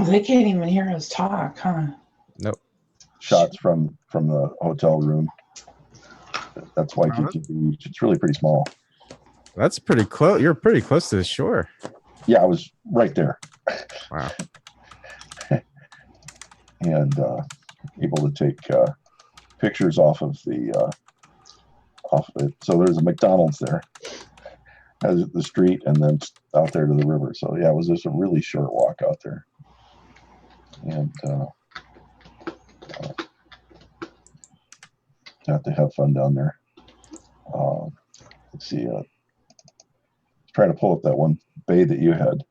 they can't even hear us talk, huh? Nope. Shots from the hotel room. That's Waikiki. It's really pretty small. That's pretty close. You're pretty close to the shore. Yeah, I was right there. Wow. And able to take pictures off of it. So there's a McDonald's there, has the street, and then out there to the river. So yeah, it was just a really short walk out there. And got to have fun down there. Let's see. Trying to pull up that one bay that you had.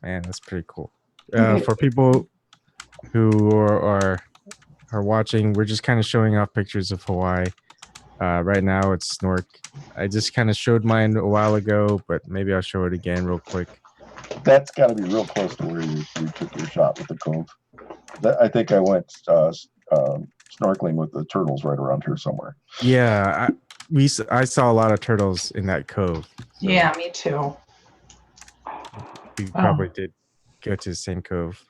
Man, that's pretty cool. For people who are watching, we're just kind of showing off pictures of Hawaii. Right now it's snork. I just kind of showed mine a while ago, but maybe I'll show it again real quick. That's got to be real close to where you took your shot with the cove. I think I went snorkeling with the turtles right around here somewhere. Yeah, I saw a lot of turtles in that cove. So yeah, me too. we probably did go to the same cove.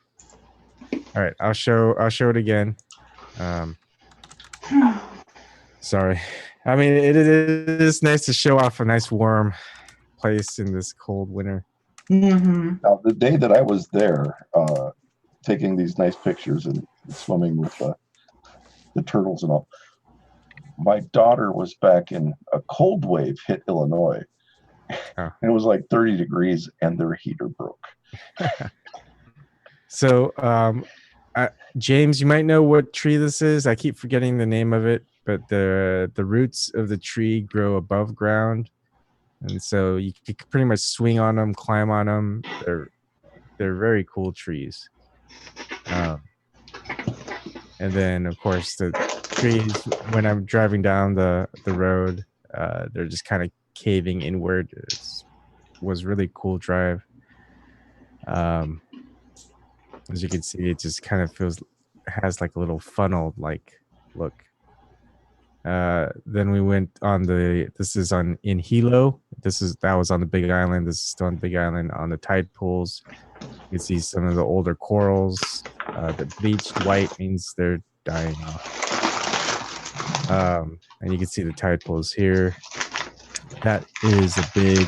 All right, I'll show it again. Sorry. I mean, it is nice to show off a nice warm place in this cold winter. Mm-hmm. Now, the day that I was there, taking these nice pictures and swimming with the turtles and all, my daughter was back in a cold wave hit Illinois. And it was like 30 degrees and their heater broke. So, James, you might know what tree this is. I keep forgetting the name of it, but the roots of the tree grow above ground, and so you can pretty much swing on them, climb on them. They're very cool trees. And then, of course, the trees, when I'm driving down the road, they're just kind of caving inward. It was really cool drive. As you can see, it just kind of has like a little funnel like look. Then we went on this is in Hilo. That was on the Big Island. This is still on the Big Island on the tide pools. You can see some of the older corals. The bleached white means they're dying off. And you can see the tide pools here. That is a big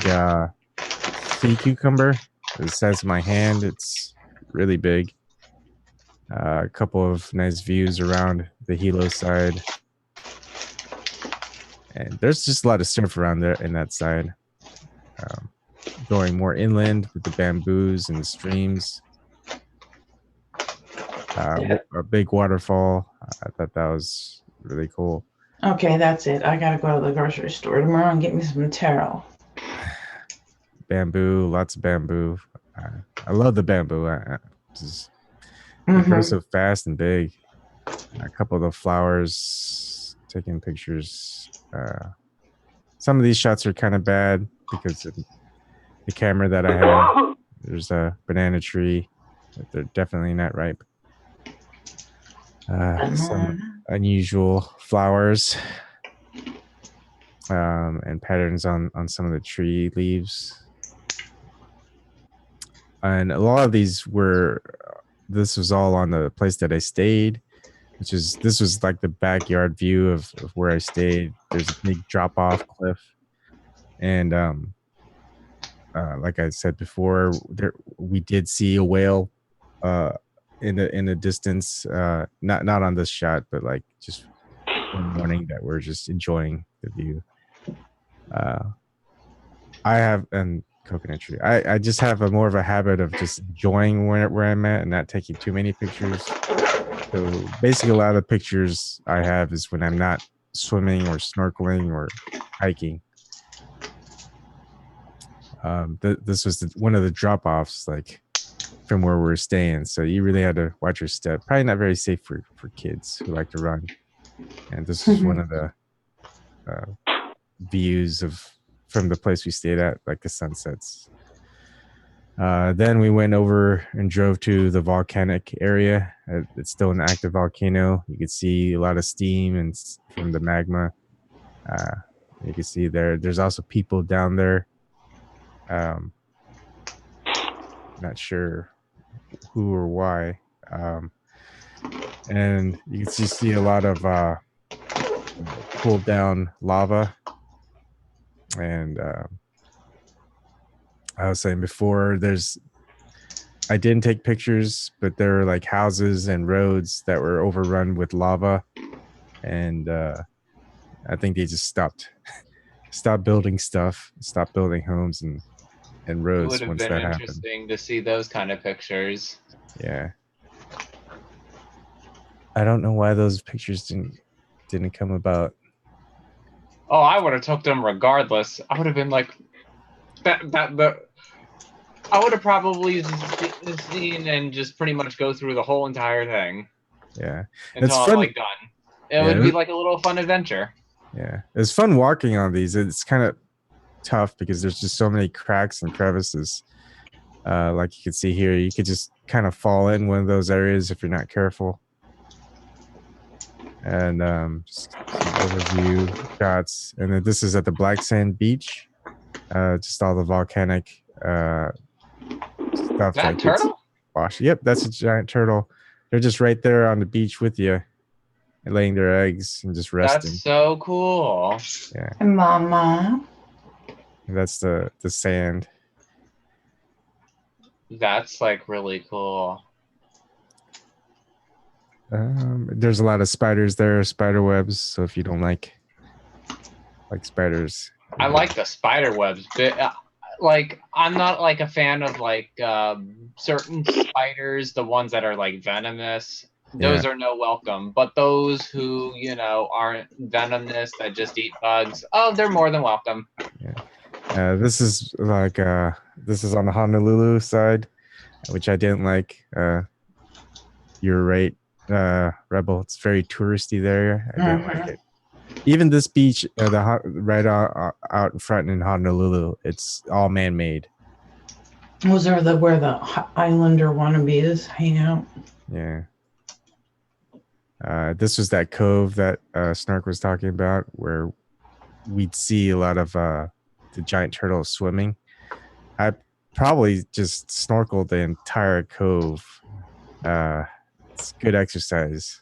sea cucumber. The size of my hand. It's really big. A couple of nice views around the Hilo side. And there's just a lot of surf around there in that side. Going more inland with the bamboos and the streams. A big waterfall. I thought that was really cool. Okay, that's it. I gotta go to the grocery store tomorrow and get me some taro. Bamboo, lots of bamboo. I love the bamboo. It grows so fast and big. A couple of the flowers, taking pictures. Some of these shots are kind of bad because of the camera that I have. There's a banana tree, but they're definitely not ripe. Some unusual flowers and patterns on some of the tree leaves. And a lot of these this was all on the place that I stayed, this was like the backyard view of where I stayed. There's a big drop off cliff. And like I said before, we did see a whale in the distance, not on this shot, but like just one morning that we're just enjoying the view. And coconut tree. I just have more of a habit of just enjoying where I'm at and not taking too many pictures. So basically, a lot of the pictures I have is when I'm not swimming or snorkeling or hiking. This was one of the drop-offs, like from where we're staying. So you really had to watch your step. Probably not very safe for kids who like to run. And this is one of the views from the place we stayed at, like the sunsets. Then we went over and drove to the volcanic area. It's still an active volcano. You could see a lot of steam and from the magma. You can see there's also people down there. Not sure who or why. And you can see a lot of cooled down lava. And I was saying before, I didn't take pictures, but there were like houses and roads that were overrun with lava. And I think they just stopped building stuff, stopped building homes and It roads would have once been that happened. interesting to see those kind of pictures. Yeah. I don't know why those pictures didn't come about. Oh, I would have took them regardless. I would have been like, I would have probably seen and just pretty much go through the whole entire thing. Yeah. Until It's I'm fun. like done. It would be like a little fun adventure. Yeah. It's fun walking on these. It's kind of tough because there's just so many cracks and crevices. Like you can see here, you could just kind of fall in one of those areas if you're not careful. And just some overview shots. And then this is at the Black Sand Beach. Just all the volcanic stuff. That turtle? Wash. Yep, that's a giant turtle. They're just right there on the beach with you, laying their eggs and just resting. That's so cool. Yeah. Mama. And that's the sand. That's like really cool. There's a lot of spiders there, spider webs. So if you don't like spiders, I like the spider webs, but like I'm not like a fan of like certain spiders, the ones that are like venomous. Those are no welcome. But those who aren't venomous that just eat bugs, oh, they're more than welcome. Yeah. This is like this is on the Honolulu side, which I didn't like. You're right, Rebel. It's very touristy there. I didn't like it. Even this beach, right out in front in Honolulu, it's all man-made. Those are where the Islander wannabes hang out. Yeah. This was that cove that Snark was talking about, where we'd see a lot of the giant turtles swimming. I probably just snorkeled the entire cove. It's good exercise.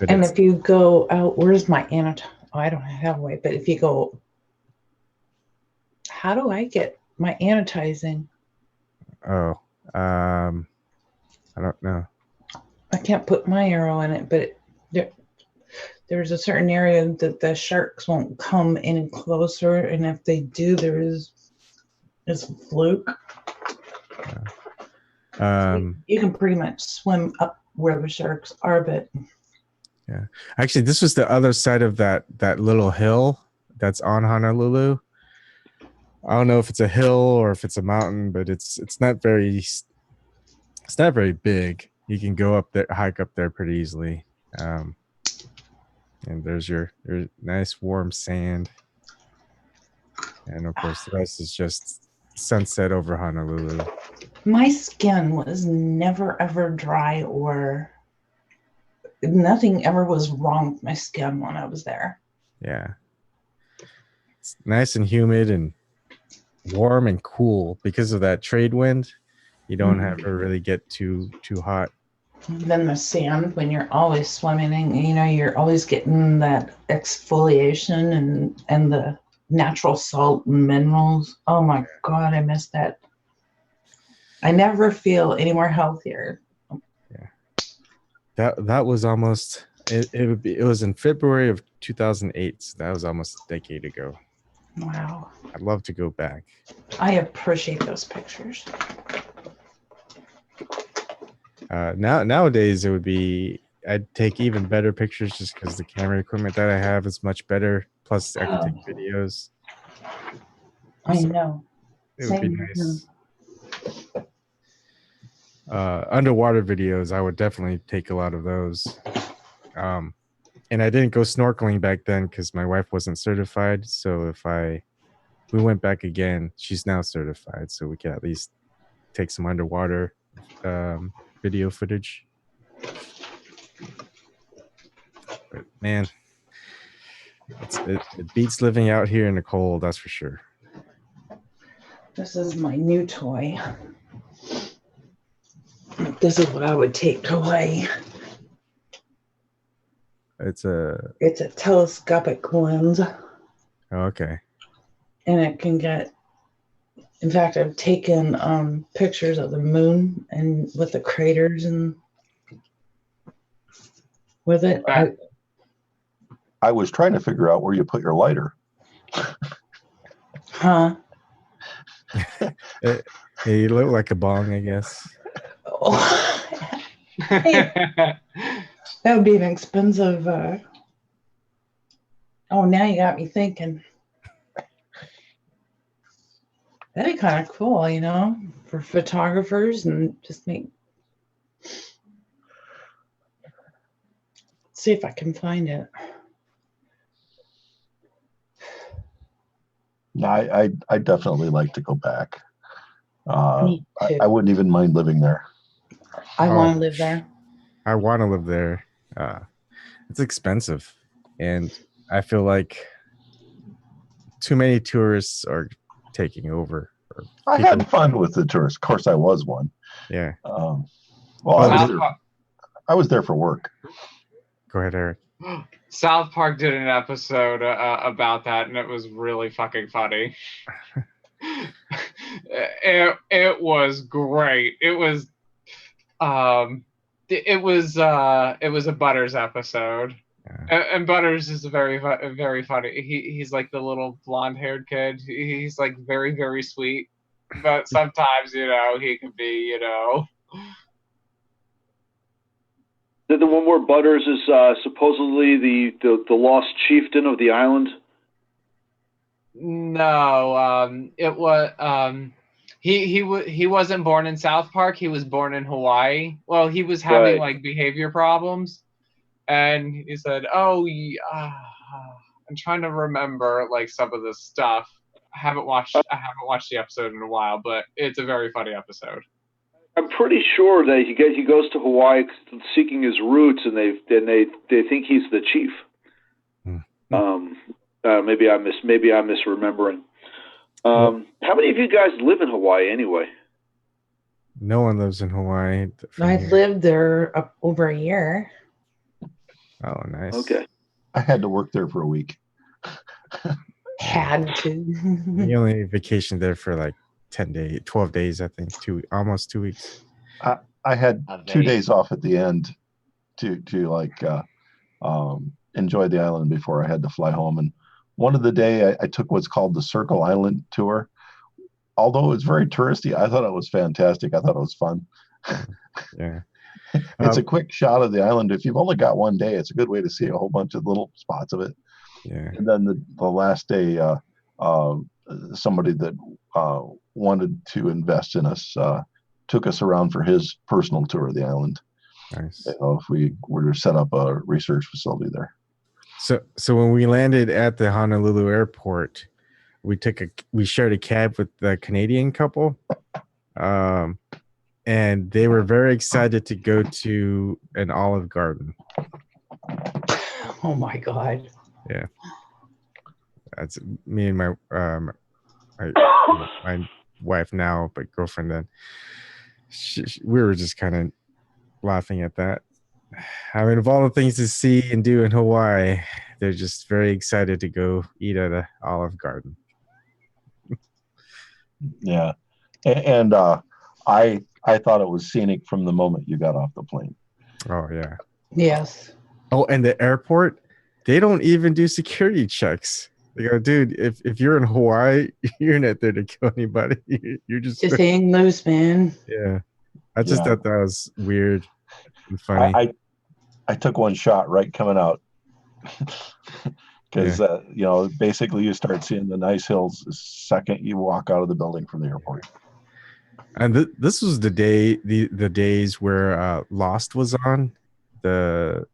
And if you go out, where's my annotate? Oh, I don't have a way, but if you go, how do I get my annotizing? Oh, I don't know. I can't put my arrow in it, but there's a certain area that the sharks won't come any closer, and if they do, it's a fluke. You can pretty much swim up where the sharks are, but yeah, actually, this was the other side of that little hill that's on Honolulu. I don't know if it's a hill or if it's a mountain, but it's not very big. You can go up there, hike up there pretty easily. And there's your nice warm sand. And of course, the rest is just sunset over Honolulu. My skin was never ever dry, or nothing ever was wrong with my skin when I was there. Yeah. It's nice and humid and warm and cool because of that trade wind. You don't have to really get too hot. Then the sand, when you're always swimming, and you're always getting that exfoliation and the natural salt and minerals. Oh my God, I miss that. I never feel any more healthier. Yeah. That was almost it was in February of 2008, so that was almost a decade ago. Wow. I'd love to go back. I appreciate those pictures. Nowadays I'd take even better pictures just because the camera equipment that I have is much better. Plus I can take videos. I know. It would be nice. Underwater videos, I would definitely take a lot of those. And I didn't go snorkeling back then because my wife wasn't certified. So if we went back again, she's now certified, so we can at least take some underwater video footage. But man, It beats living out here in the cold, that's for sure. This is my new toy. This is what I would take to Hawaii. It's a It's a telescopic lens, okay. and it can get. In fact, I've taken pictures of the moon and with the craters and with it. I was trying to figure out where you put your lighter. Huh? You look like a bong, I guess. Oh, that would be an expensive. Oh, now you got me thinking. That'd be kind of cool, you know, for photographers and just make. See if I can find it. Yeah, I definitely like to go back. Me too. I wouldn't even mind living there. I want to live there. I want to live there. It's expensive, and I feel like too many tourists are taking over. I had fun with the tourists. Of course, I was one. Yeah. Well, Oh, I was there for work. Go ahead, Eric. South Park did an episode about that, and it was really fucking funny. It was great. It was a Butters episode. Yeah. And Butters is very funny. He's like the little blonde-haired kid. He's like very, very sweet, but sometimes, you know, he can be, you know. The one where Butters is supposedly the lost chieftain of the island? No, it was he wasn't born in South Park. He was born in Hawaii. Well, he was having like behavior problems, and he said, "Oh, I'm trying to remember like some of the stuff. I haven't watched the episode in a while, but it's a very funny episode." I'm pretty sure that he goes to Hawaii seeking his roots, and they think he's the chief. Maybe I'm misremembering. How many of you guys live in Hawaii anyway? No one lives in Hawaii. I lived there over a year. Oh, nice. Okay. I had to work there for a week. Had to. You only vacationed there for like 12 days, I think, almost 2 weeks. I had 2 days off at the end to like enjoy the island before I had to fly home. And one of the day I took what's called the Circle Island tour. Although it's very touristy, I thought it was fantastic. I thought it was fun. Yeah. It's a quick shot of the island. If you've only got 1 day, it's a good way to see a whole bunch of little spots of it. Yeah. And then the last day, somebody that wanted to invest in us took us around for his personal tour of the island. Nice. You know, if we were to set up a research facility there. So when we landed at the Honolulu airport, we shared a cab with the Canadian couple, and they were very excited to go to an Olive Garden. Oh my God. Yeah. That's me and my wife now, but girlfriend then. We were just kind of laughing at that. I mean, of all the things to see and do in Hawaii, they're just very excited to go eat at an Olive Garden. Yeah. And I thought it was scenic from the moment you got off the plane. Oh, yeah. Yes. Oh, and the airport, they don't even do security checks. They go, dude, if you're in Hawaii, you're not there to kill anybody. You're just hang loose, man. Yeah. I just thought that was weird and funny. I took one shot right coming out because, you know, basically you start seeing the nice hills the second you walk out of the building from the airport. And this was the days where Lost was on, the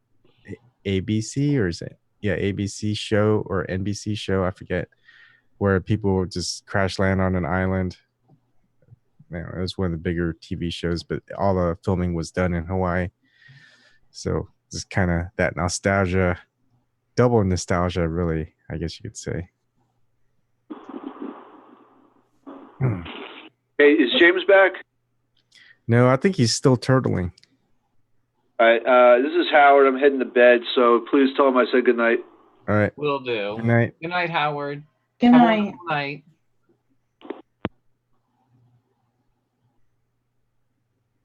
ABC, or is it? Yeah, ABC show or NBC show, I forget, where people would just crash land on an island. You know, it was one of the bigger TV shows, but all the filming was done in Hawaii. So just kind of that nostalgia double nostalgia, really. I guess you could say. Hey, is James back? No, I think he's still turtling. All right. This is Howard. I'm heading to bed, so please tell him I said good night. All right. Will do. Good night. Good night, Howard. Good Have a night. wonderful night.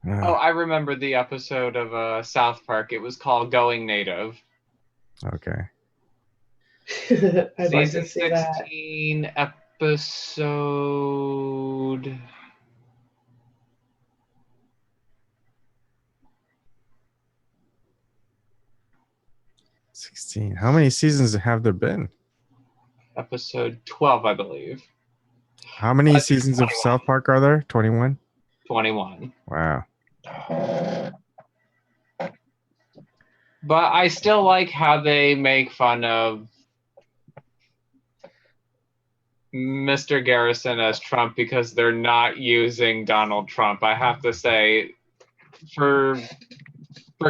Oh, I remember the episode of South Park. It was called Going Native. Okay. I'd like Season to see that. 16, episode... $16. How many seasons have there been? Episode 12, I believe. How many seasons of 21. South Park are there? 21? 21. Wow. But I still like how they make fun of Mr. Garrison as Trump because they're not using Donald Trump. I have to say, for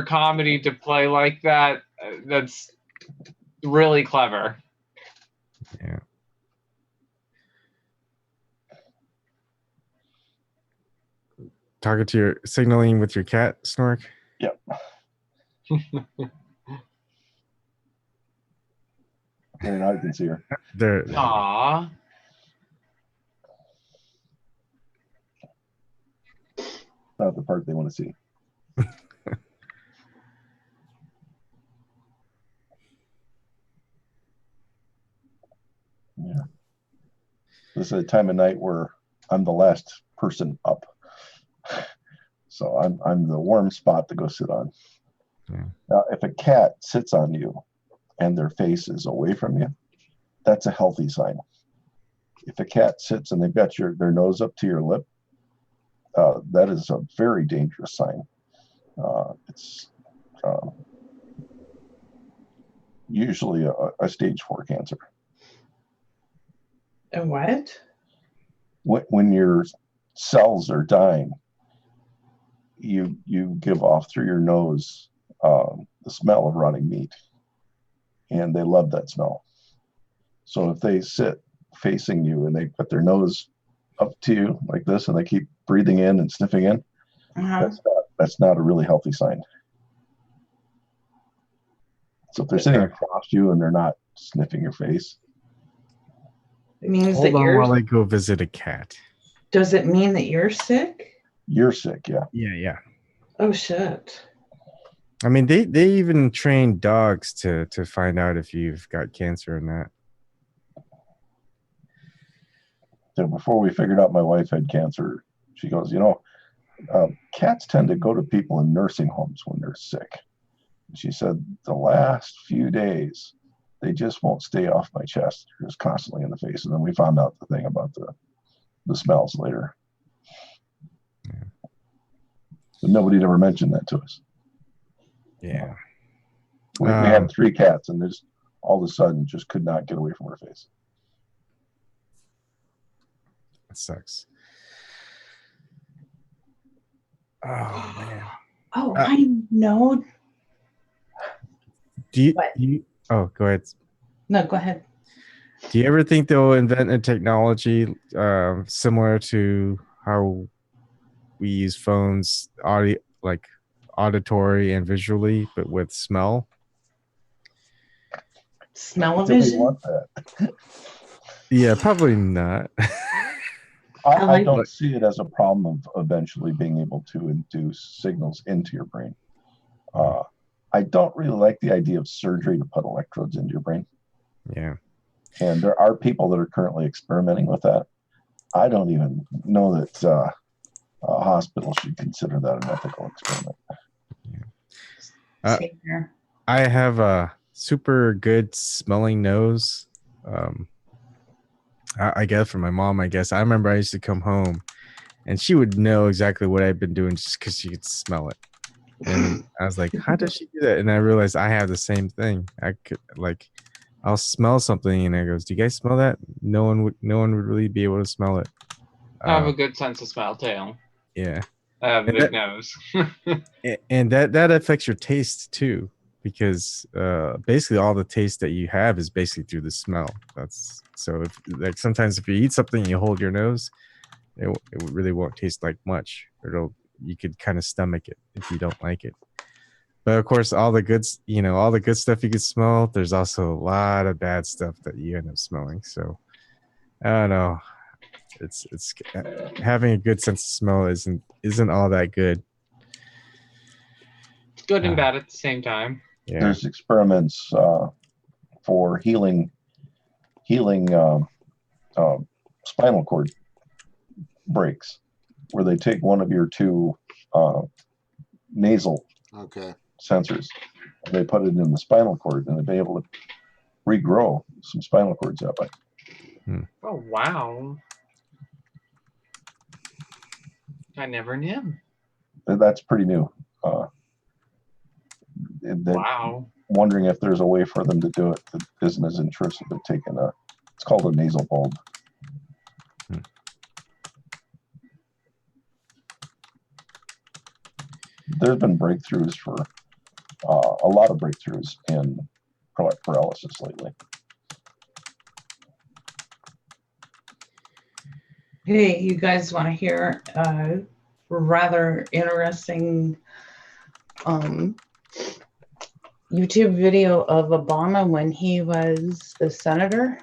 comedy to play like that, that's really clever. Yeah. Talking to your signaling with your cat, Snork? Yep. There, now you can see her. There. Aww. Not the part they want to see. Yeah. This is a time of night where I'm the last person up. So I'm the warm spot to go sit on. Yeah. Now, if a cat sits on you and their face is away from you, that's a healthy sign. If a cat sits and they've got their nose up to your lip, that is a very dangerous sign. It's usually a stage 4 cancer. And what? When your cells are dying, you give off through your nose the smell of rotting meat, and they love that smell. So if they sit facing you and they put their nose up to you like this and they keep breathing in and sniffing in, that's not a really healthy sign. So if they're sitting across you and they're not sniffing your face, it means Hold that on you're. while I go visit a cat. Does it mean that you're sick? you're sick. Yeah. Yeah. Oh shit. I mean, they even train dogs to find out if you've got cancer or not. So before we figured out my wife had cancer, she goes, cats tend to go to people in nursing homes when they're sick. She said the last few days, they just won't stay off my chest. They're just constantly in the face. And then we found out the thing about the smells later. Yeah. But nobody'd ever mentioned that to us. Yeah. We had 3 cats, and they just all of a sudden just could not get away from her face. That sucks. Oh man. Oh, I know. Do you? What? Oh, go ahead. No, go ahead. Do you ever think they'll invent a technology similar to how we use phones, auditory and visually, but with smell? Do we want that? Yeah, probably not. I don't see it as a problem of eventually being able to induce signals into your brain. I don't really like the idea of surgery to put electrodes into your brain. Yeah. And there are people that are currently experimenting with that. I don't even know that a hospital should consider that an ethical experiment. Same here. I have a super good smelling nose. I get from my mom, I guess. I remember I used to come home and she would know exactly what I'd been doing just because she could smell it. And I was like, how does she do that? And I realized I have the same thing. I could I'll smell something and I goes, do you guys smell that? No one would really be able to smell it. I have a good sense of smell too. Yeah. I have a And big nose. And that affects your taste too. because basically all the taste that you have is basically through the smell. That's so if like sometimes if you eat something and you hold your nose, it really won't taste like much. You could kind of stomach it if you don't like it. But of course, all the good stuff you can smell. There's also a lot of bad stuff that you end up smelling. So I don't know. It's having a good sense of smell isn't all that good. Good and bad at the same time. Yeah. There's experiments for healing spinal cord breaks, where they take one of your two nasal sensors and they put it in the spinal cord, and they've been able to regrow some spinal cords that way. Oh wow! I never knew. That's pretty new. Wow. Wondering if there's a way for them to do it that isn't as intrusive as taking it's called a nasal bulb. There's been breakthroughs for a lot of breakthroughs in paralysis lately. Hey, you guys want to hear a rather interesting YouTube video of Obama when he was the senator?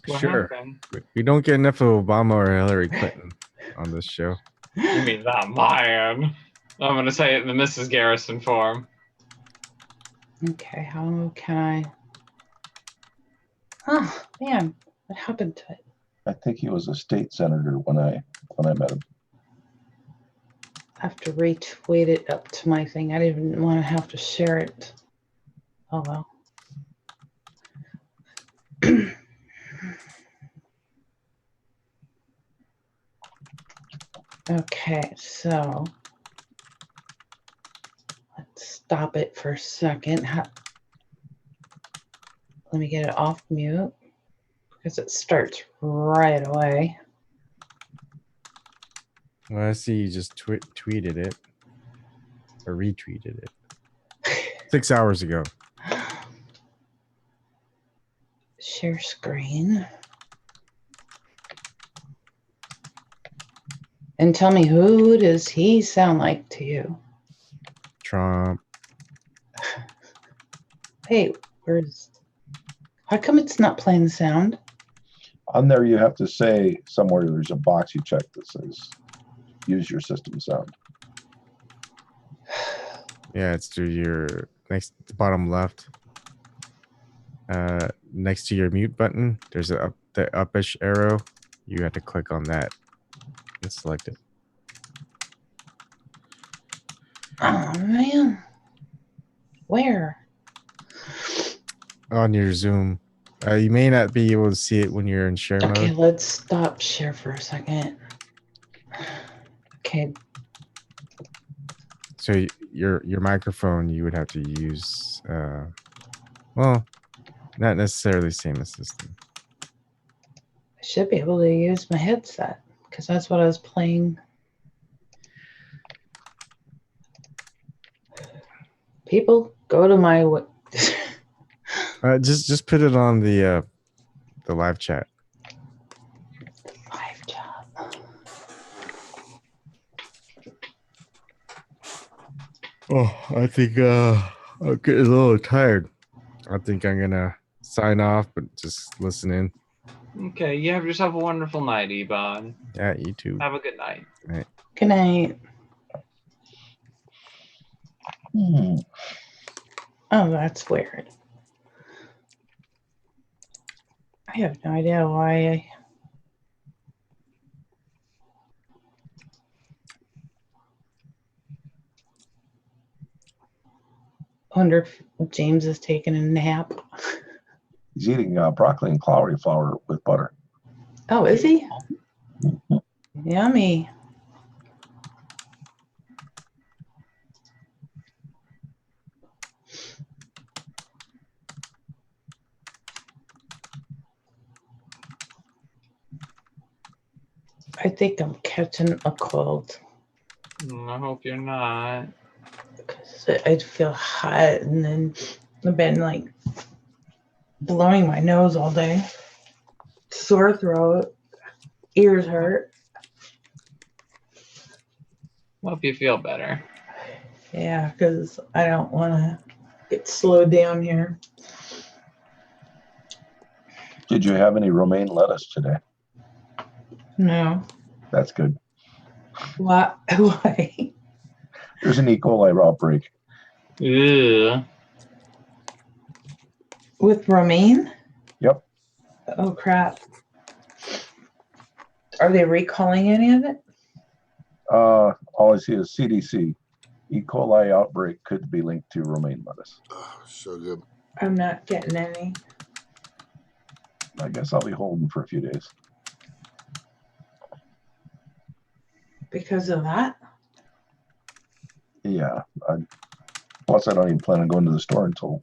What Sure. happened? We don't get enough of Obama or Hillary Clinton on this show. You mean that man? I'm gonna say it in the Mrs. Garrison form. Okay, how can I? Oh man, what happened to it? I think he was a state senator when I met him. I have to retweet it up to my thing. I didn't want to have to share it. Oh well. Okay, so let's stop it for a second. Let me get it off mute because it starts right away. Well, I see you just tweeted it or retweeted it 6 hours ago. Share screen. And tell me, who does he sound like to you? Trump. Hey, how come it's not playing the sound? On there, you have to say somewhere there's a box you check that says use your system sound. Yeah, it's to your the bottom left. Next to your mute button, there's the upish arrow. You have to click on that and select it. Oh man, where? On your Zoom. You may not be able to see it when you're in share Okay, mode. let's stop share for a second. Okay. So your microphone, you would have to use, well, not necessarily same as system. I should be able to use my headset because that's what I was playing. People, go to my Just put it on the live chat. live chat. Oh, I think I'm getting a little tired. I think I'm gonna sign off, but just listen in. Okay, you have yourself a wonderful night, Ebon. Yeah, you too. Have a good night. Right. Good night. Oh, that's weird. I have no idea why. I wonder if James is taking a nap. He's eating broccoli and cauliflower with butter. Oh, is he? Yummy. I think I'm catching a cold. I hope you're not. Because So I'd feel hot, and then I've been like blowing my nose all day. Sore throat, ears hurt. Hope you feel better. Yeah, because I don't want to get slowed down here. Did you have any romaine lettuce today? No. That's good. Why? Why? There's an E. coli outbreak. Ew. With romaine? Yep. Oh, crap. Are they recalling any of it? All I see is CDC. E. coli outbreak could be linked to romaine lettuce. Oh, so good. I'm not getting any. I guess I'll be holding for a few days. Because of that? Yeah. Plus, I don't even plan on going to the store until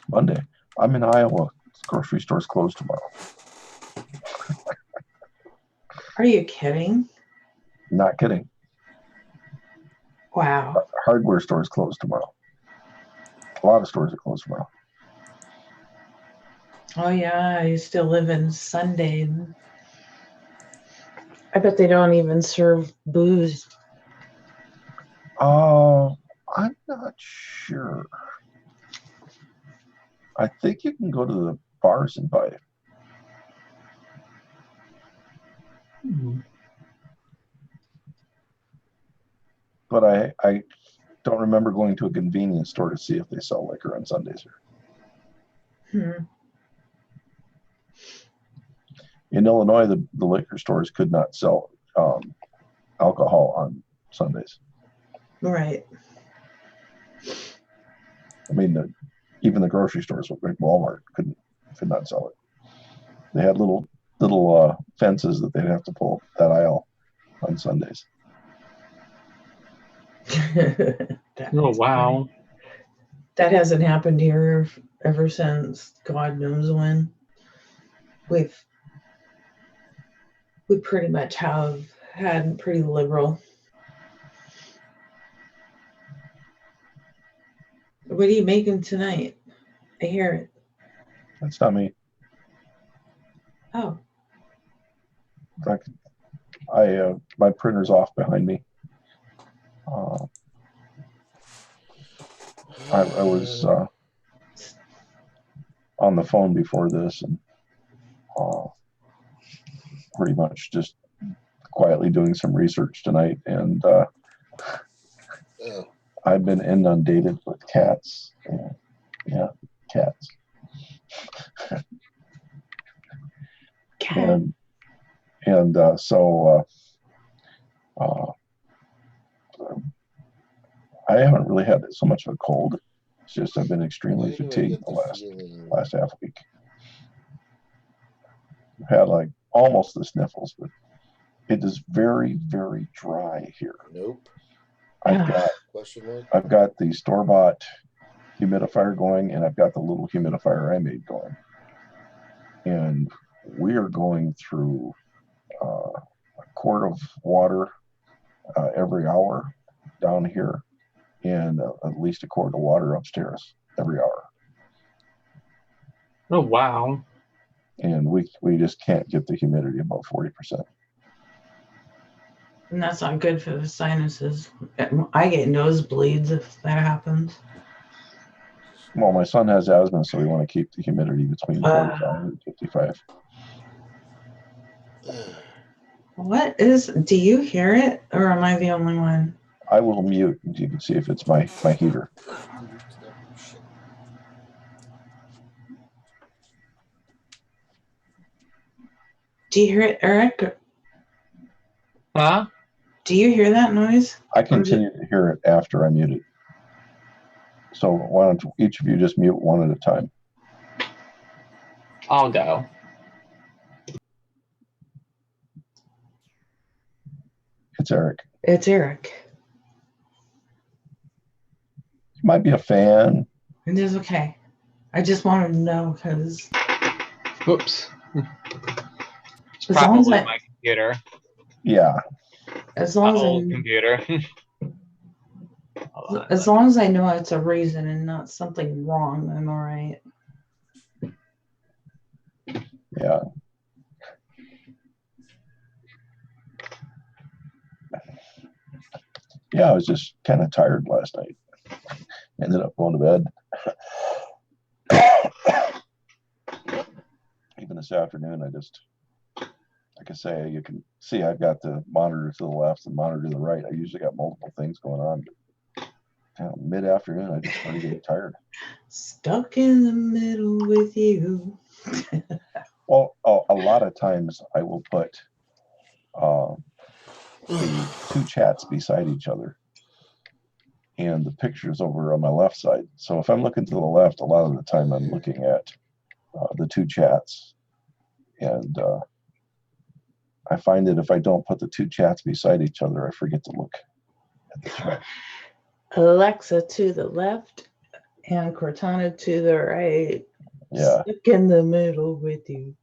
Monday. I'm in Iowa. Grocery store's closed tomorrow. Are you kidding? Not kidding. Wow. Hardware stores closed tomorrow. A lot of stores are closed tomorrow. Oh, yeah. I used to live in Sunday. I bet they don't even serve booze. I'm not sure. I think you can go to the bars and buy it. But I don't remember going to a convenience store to see if they sell liquor on Sundays here. In Illinois, the liquor stores could not sell alcohol on Sundays. Right. I mean, even the grocery stores, like Walmart, could not sell it. They had little fences that they'd have to pull that aisle on Sundays. Oh, wow. That hasn't happened here ever since God knows when. We pretty much have had pretty liberal. What are you making tonight? I hear it. That's not me. Oh. In fact, my printer's off behind me. I was on the phone before this and pretty much just quietly doing some research tonight, and I've been inundated with cats. Yeah, cats. Cat. So I haven't really had so much of a cold. It's just I've been extremely fatigued the last half week. I've had like almost the sniffles, but it is very, very dry here. Nope. I've got the store-bought humidifier going, and I've got the little humidifier I made going. And we are going through a quart of water every hour down here, and at least a quart of water upstairs every hour. Oh, wow. And we just can't get the humidity above 40%. And that's not good for the sinuses. I get nosebleeds if that happens. Well, my son has asthma, so we want to keep the humidity between 45 and 55. Do you hear it, or am I the only one? I will mute, and you can see if it's my heater. Do you hear it, Eric? Huh? Do you hear that noise? I continue to hear it after I mute it. So why don't each of you just mute one at a time? I'll go. It's Eric. It's Eric. It might be a fan. It is okay. I just wanted to know because. Whoops. It's As long as probably my computer. Yeah. As long as old computer. As long as I know it's a reason and not something wrong, I'm all right. Yeah. Yeah, I was just kind of tired last night. Ended up going to bed. Even this afternoon, I just, like I say, you can see I've got the monitor to the left and monitor to the right. I usually got multiple things going on. But mid-afternoon, I just started getting tired. Stuck in the middle with you. Well, a lot of times I will put the two chats beside each other and the pictures over on my left side. So if I'm looking to the left, a lot of the time I'm looking at the two chats. And I find that if I don't put the two chats beside each other, I forget to look at the chat. Alexa to the left and Cortana to the right. Yeah. Stuck in the middle with you.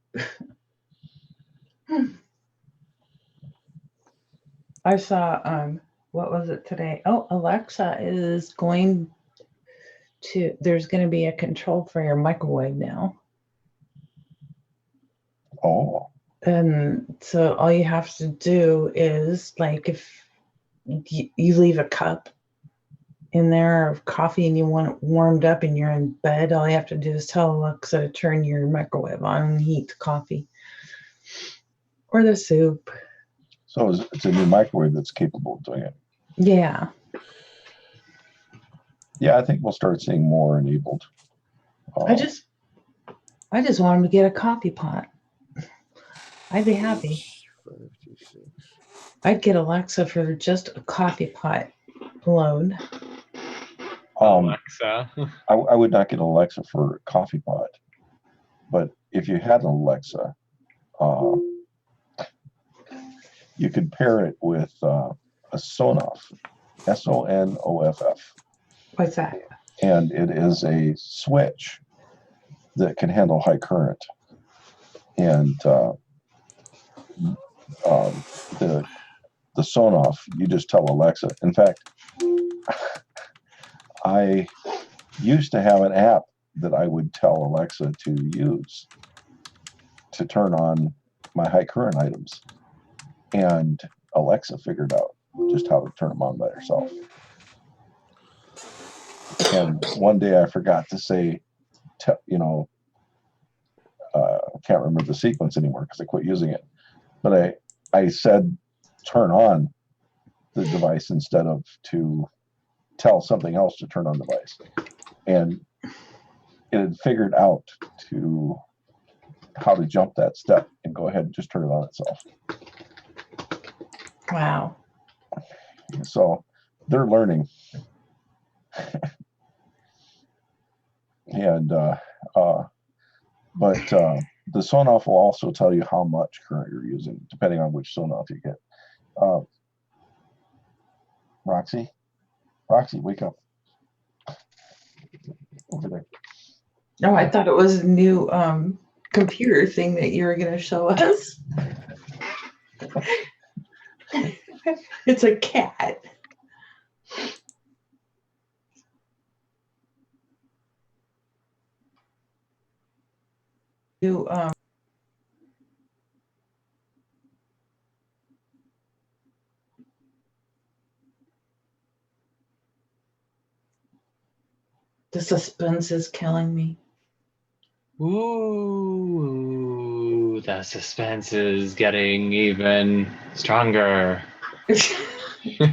I saw what was it today? Oh, Alexa is going to, there's going to be a control for your microwave now. Oh. And so all you have to do is, like, if you leave a cup in there of coffee and you want it warmed up and you're in bed, all you have to do is tell Alexa to turn your microwave on and heat the coffee or the soup. So it's a new microwave that's capable of doing it. Yeah. Yeah, I think we'll start seeing more enabled. I just want him to get a coffee pot. I'd be happy. I'd get Alexa for just a coffee pot alone. Alexa. I would not get Alexa for a coffee pot, but if you had an Alexa, you could pair it with a Sonoff, Sonoff. What's that? And it is a switch that can handle high current. And the Sonoff, you just tell Alexa. In fact, I used to have an app that I would tell Alexa to use to turn on my high current items. And Alexa figured out just how to turn them on by herself. And one day I forgot to say, I can't remember the sequence anymore because I quit using it. But I said, turn on the device instead of to tell something else to turn on the device. And it had figured out how to jump that step and go ahead and just turn it on itself. Wow. So they're learning. And but the Sonoff will also tell you how much current you're using, depending on which Sonoff you get. Roxy, wake up. Over there. No, I thought it was a new computer thing that you were going to show us. It's a cat. You the suspense is killing me. Ooh, the suspense is getting even stronger. You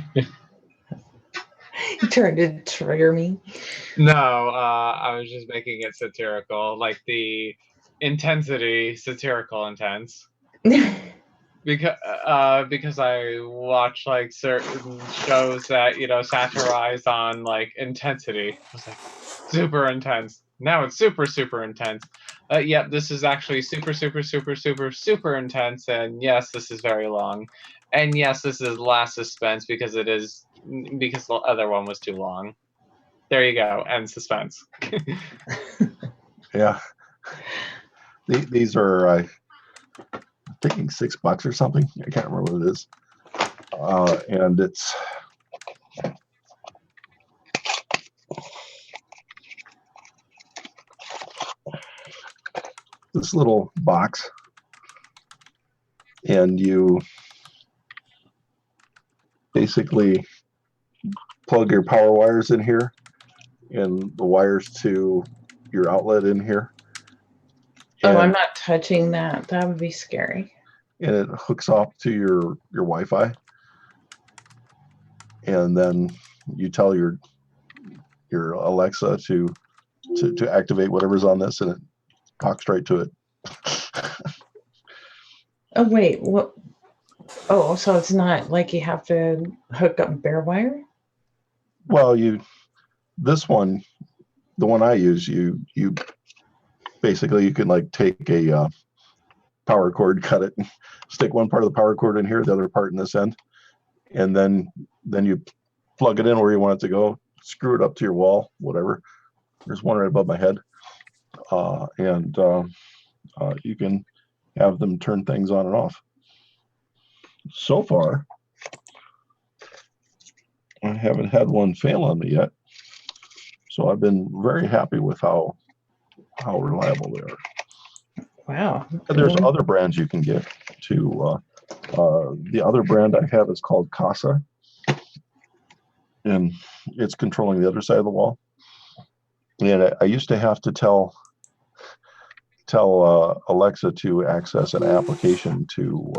trying to trigger me? No, I was just making it satirical, like the intensity, satirical intense. Because I watch like certain shows that satirize on like intensity. I was like, super intense. Now it's super intense. Yep, this is actually super intense. And yes, this is very long. And yes, this is last suspense because the other one was too long. There you go. End suspense. Yeah. These are, I thinking $6 or something. I can't remember what it is. And it's this little box, and you basically plug your power wires in here and the wires to your outlet in here. Oh, And, I'm not touching that. That would be scary. and it hooks off to your Wi-Fi. And then you tell your Alexa to activate whatever's on this, and it talks straight to it. Oh, wait. What? Oh, so it's not like you have to hook up bare wire? Well, this one, the one I use, you basically you can like take a power cord, cut it, stick one part of the power cord in here, the other part in this end, and then you plug it in where you want it to go, screw it up to your wall, whatever. There's one right above my head, and you can have them turn things on and off. So far, I haven't had one fail on me yet, so I've been very happy with how reliable they are. Wow. There's other brands you can get too. The other brand I have is called Casa, and it's controlling the other side of the wall. And I used to have to tell Alexa to access an application to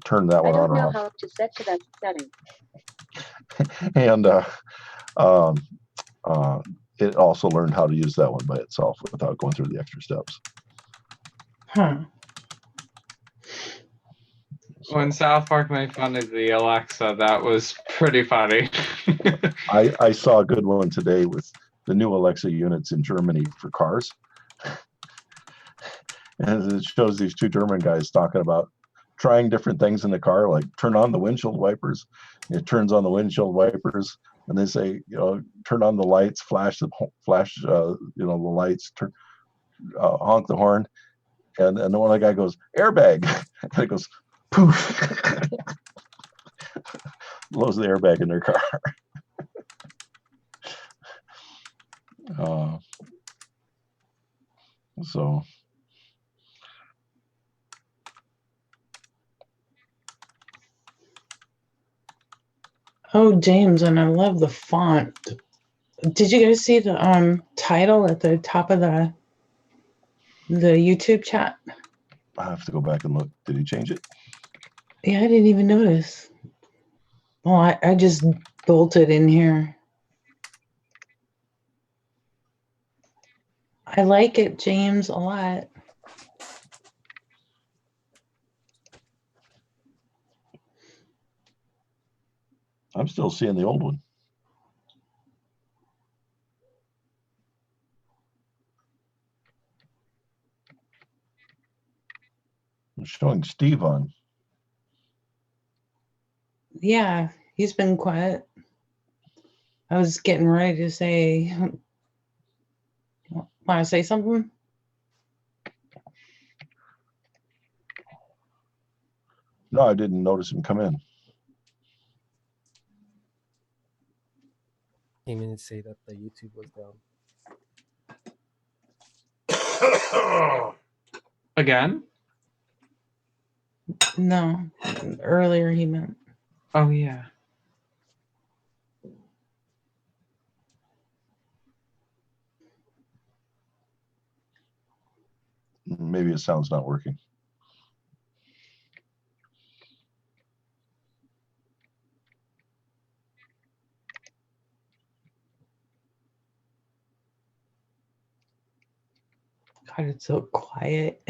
turn that one on or off. I don't know how to set to that setting. And it also learned how to use that one by itself without going through the extra steps. Huh. When South Park made fun of the Alexa, that was pretty funny. I saw a good one today with the new Alexa units in Germany for cars. And it shows these two German guys talking about trying different things in the car, like turn on the windshield wipers. It turns on the windshield wipers, and they say, turn on the lights, flash the lights, honk the horn, and then one guy goes airbag, and it goes poof, blows the airbag in their car. So. Oh, James, and I love the font. Did you guys see the title at the top of the YouTube chat? I have to go back and look. Did he change it? Yeah, I didn't even notice. Oh, I just bolted in here. I like it, James, a lot. I'm still seeing the old one. I'm showing Steve on. Yeah, he's been quiet. I was getting ready to say, want to say something? No, I didn't notice him come in. Came in and say that the YouTube was down. Again? No, earlier he meant. Oh, yeah. Maybe his sound's not working. God, it's so quiet.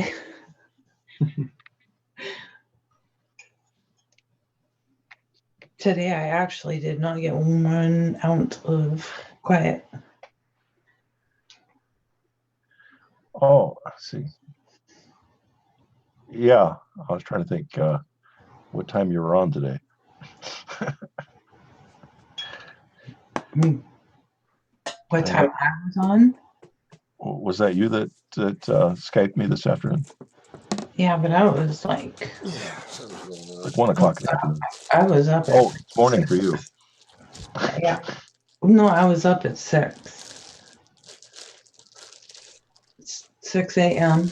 Today I actually did not get 1 ounce of quiet. Oh, I see. Yeah, I was trying to think what time you were on today. What time I was on? Was that you that Skyped me this afternoon? Yeah, but I was like 1 o'clock in the afternoon. I was up at It's morning for you. Yeah. No, I was up at 6. 6 a.m.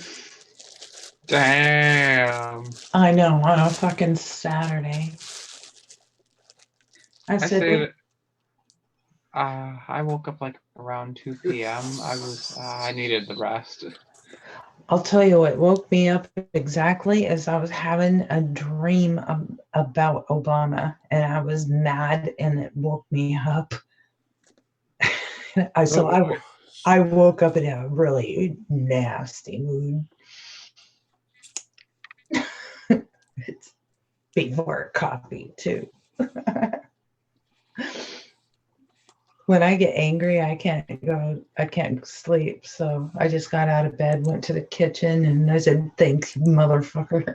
Damn. I know, on a fucking Saturday. I I said, say that. I woke up like around 2 p.m. I needed the rest. I'll tell you what woke me up exactly as I was having a dream about Obama, and I was mad, and it woke me up. I woke up in a really nasty mood. It's before coffee too. When I get angry, I can't sleep. So I just got out of bed, went to the kitchen, and I said, "Thanks, motherfucker."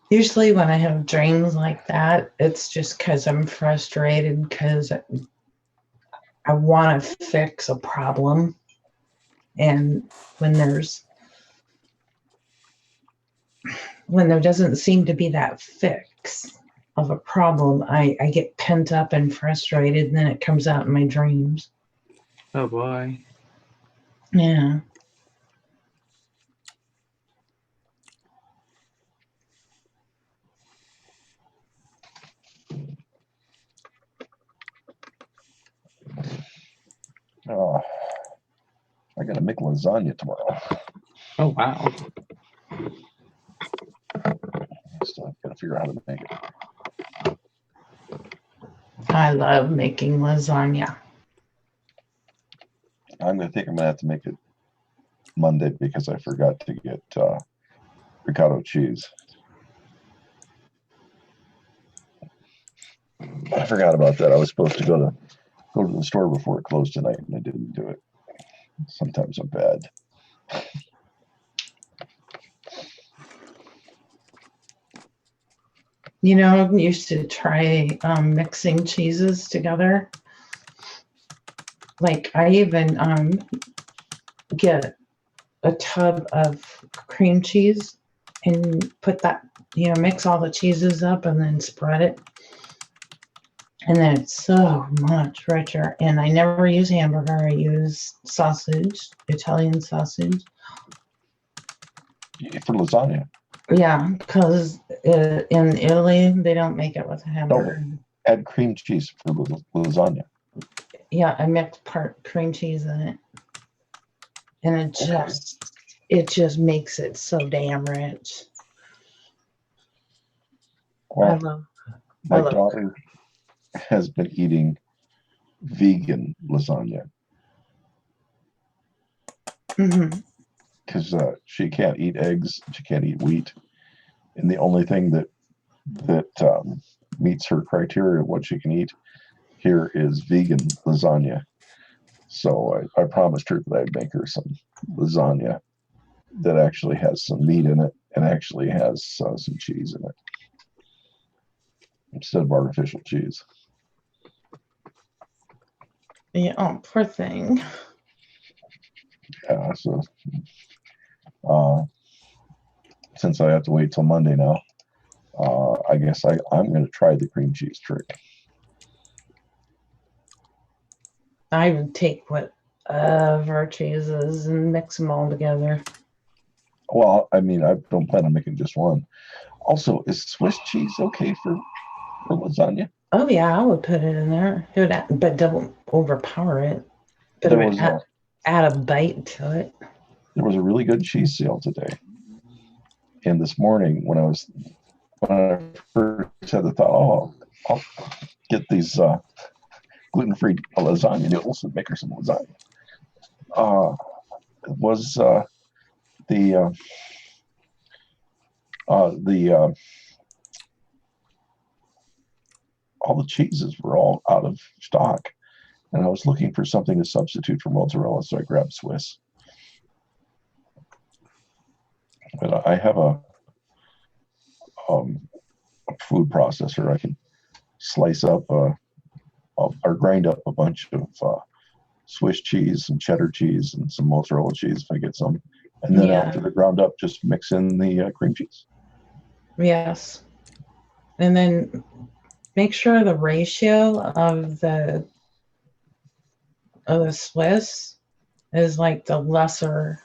Usually when I have dreams like that, it's just because I'm frustrated because I want to fix a problem. And when there doesn't seem to be that fix of a problem, I get pent up and frustrated, and then it comes out in my dreams. Oh boy. Yeah. Oh, I gotta make lasagna tomorrow. Oh wow. Still gotta figure out how to make it. I love making lasagna. I'm gonna have to make it Monday because I forgot to get ricotta cheese. I forgot about that. I was supposed to go to the store before it closed tonight, and I didn't do it. Sometimes I'm bad. You know, I used to try mixing cheeses together. Like I even get a tub of cream cheese and put that, mix all the cheeses up and then spread it. And then it's so much richer. And I never use hamburger. I use sausage, Italian sausage. For lasagna. Yeah, because in Italy, they don't make it with a hamburger. No, add cream cheese for lasagna. Yeah, I mix part cream cheese in it. And it just makes it so damn rich. Well, my daughter has been eating vegan lasagna because she can't eat eggs, she can't eat wheat, and the only thing that meets her criteria of what she can eat here is vegan lasagna. So I promised her that I'd make her some lasagna that actually has some meat in it and actually has some cheese in it instead of artificial cheese. Yeah, oh, poor thing. Yeah, so since I have to wait till Monday now, I guess I'm going to try the cream cheese trick. I would take whatever cheeses and mix them all together. Well, I mean, I don't plan on making just one. Also, is Swiss cheese okay for lasagna? Oh yeah, I would put it in there. But don't overpower it. Add a bite to it. There was a really good cheese sale today. And this morning when I first had the thought, I'll get these gluten-free lasagna noodles and make her some lasagna. Was the all the cheeses were all out of stock, and I was looking for something to substitute for mozzarella, so I grabbed Swiss. But I have a food processor. I can slice up or grind up a bunch of Swiss cheese, some cheddar cheese, and some mozzarella cheese if I get some. And then after they're ground up, just mix in the cream cheese. Yes. And then make sure the ratio of the of the Swiss is like the lesser,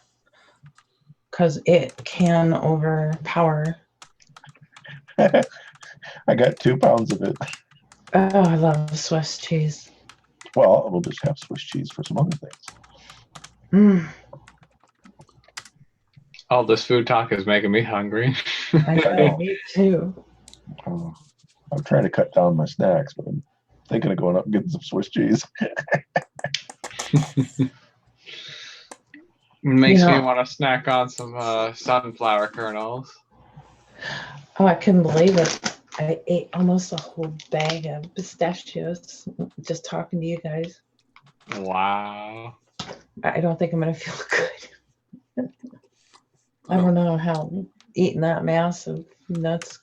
because it can overpower. I got 2 pounds of it. Oh, I love Swiss cheese. Well, we'll just have Swiss cheese for some other things. Mm, All this food talk is making me hungry. I know, me too. I'm trying to cut down my snacks, but I'm thinking of going up and getting some Swiss cheese. Makes me Yeah. want to snack on some sunflower kernels. Oh, I couldn't believe it. I ate almost a whole bag of pistachios just talking to you guys. Wow. I don't think I'm going to feel good. I don't know how eating that mass of nuts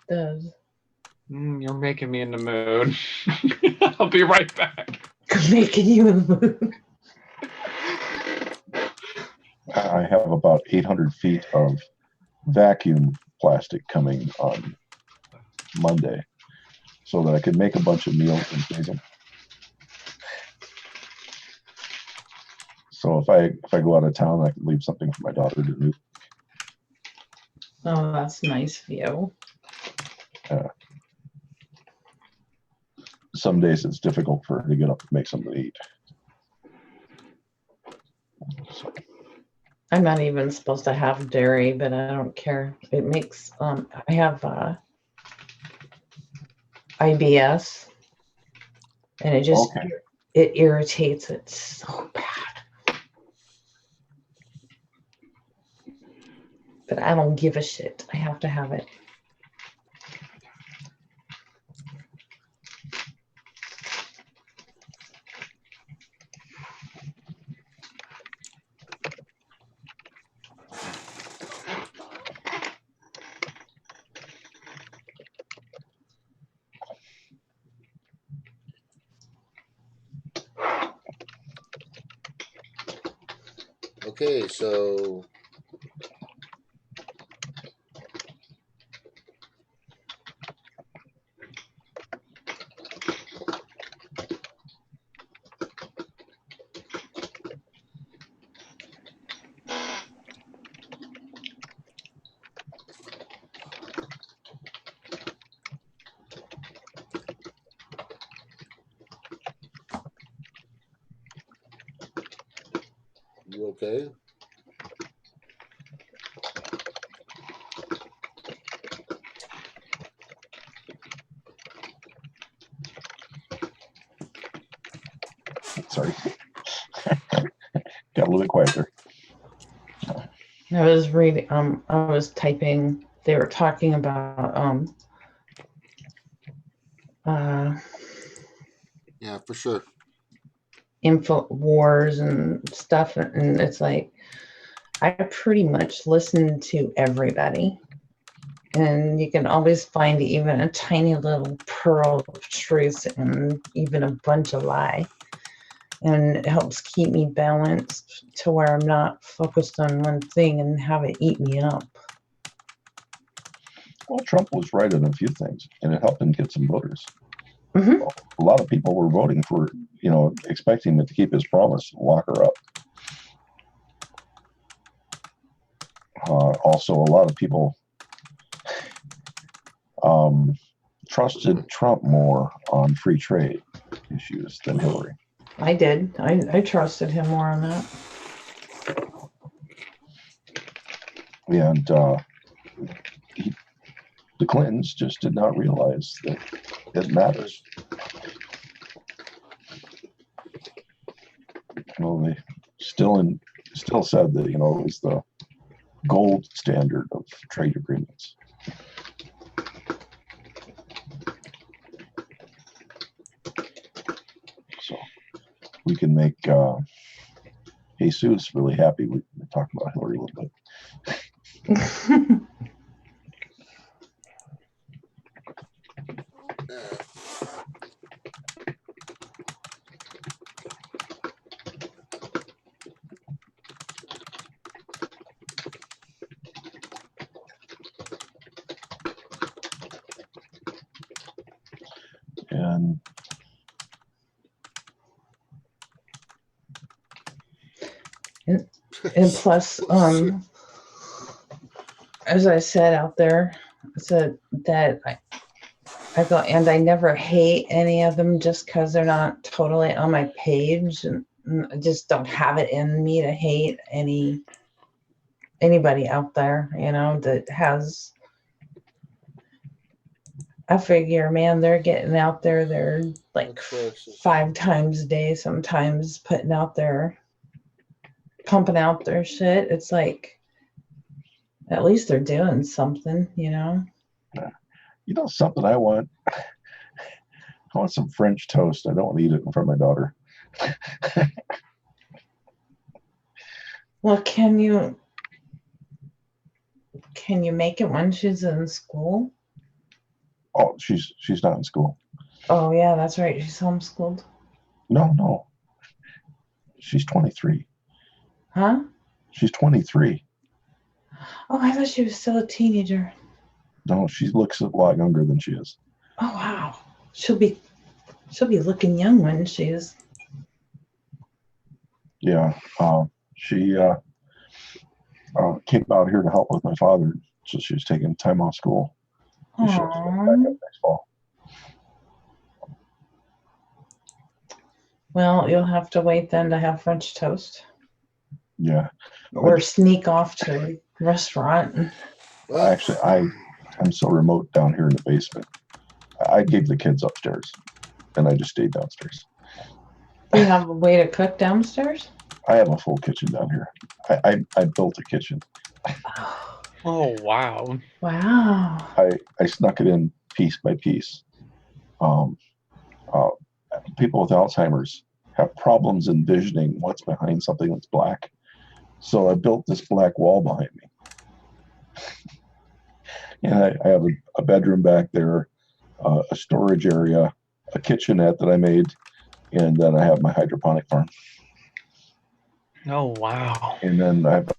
does. You're making me in the mood. I'll be right back. Making you in the mood. I have about 800 feet of vacuum plastic coming on Monday so that I could make a bunch of meals and freeze them. So if I go out of town, I can leave something for my daughter to do. Oh, that's nice of you. Some days it's difficult for her to get up and make something to eat. So, I'm not even supposed to have dairy, but I don't care. It makes I have IBS, and it just okay. it irritates it so bad. But I don't give a shit. I have to have it. Okay, so you okay? Sorry. Got a little bit quieter. I was reading. I was typing. They were talking about Yeah, for sure. info wars and stuff, and it's like I pretty much listen to everybody, and you can always find even a tiny little pearl of truth and even a bunch of lie, and it helps keep me balanced to where I'm not focused on one thing and have it eat me up. Well, Trump was right on a few things, and it helped him get some voters. Mm-hmm. A lot of people were voting for, expecting him to keep his promise, lock her up. Also, a lot of people trusted Trump more on free trade issues than Hillary. I did. I trusted him more on that. And the Clintons just did not realize that it matters. They still said that, it was the gold standard of trade agreements. So we can make Jesus really happy. We talk about Hillary a little bit. And And plus, as I said out there, so that I go, and I never hate any of them just because they're not totally on my page, and I just don't have it in me to hate anybody out there, that has. I figure, man, they're getting out there. They're like 5 times a day, sometimes pumping out their shit. It's like, at least they're doing something, Something I want. I want some French toast. I don't want to eat it in front of my daughter. Well, can you make it when she's in school? Oh, she's not in school. Oh yeah, that's right. She's homeschooled. No. She's 23. Huh? She's 23. Oh, I thought she was still a teenager. No, she looks a lot younger than she is. Oh wow. She'll be looking young when she's. Yeah. She came out here to help with my father, so she was taking time off school. She'll back up next fall. Well, you'll have to wait then to have French toast. Yeah. Or sneak off to a restaurant. Actually, I'm so remote down here in the basement. I gave the kids upstairs, and I just stayed downstairs. Do you have a way to cook downstairs? I have a full kitchen down here. I built a kitchen. Oh wow! Wow! I snuck it in piece by piece. People with Alzheimer's have problems envisioning what's behind something that's black. So I built this black wall behind me. And I have a bedroom back there, a storage area, a kitchenette that I made, and then I have my hydroponic farm. Oh wow! And then I have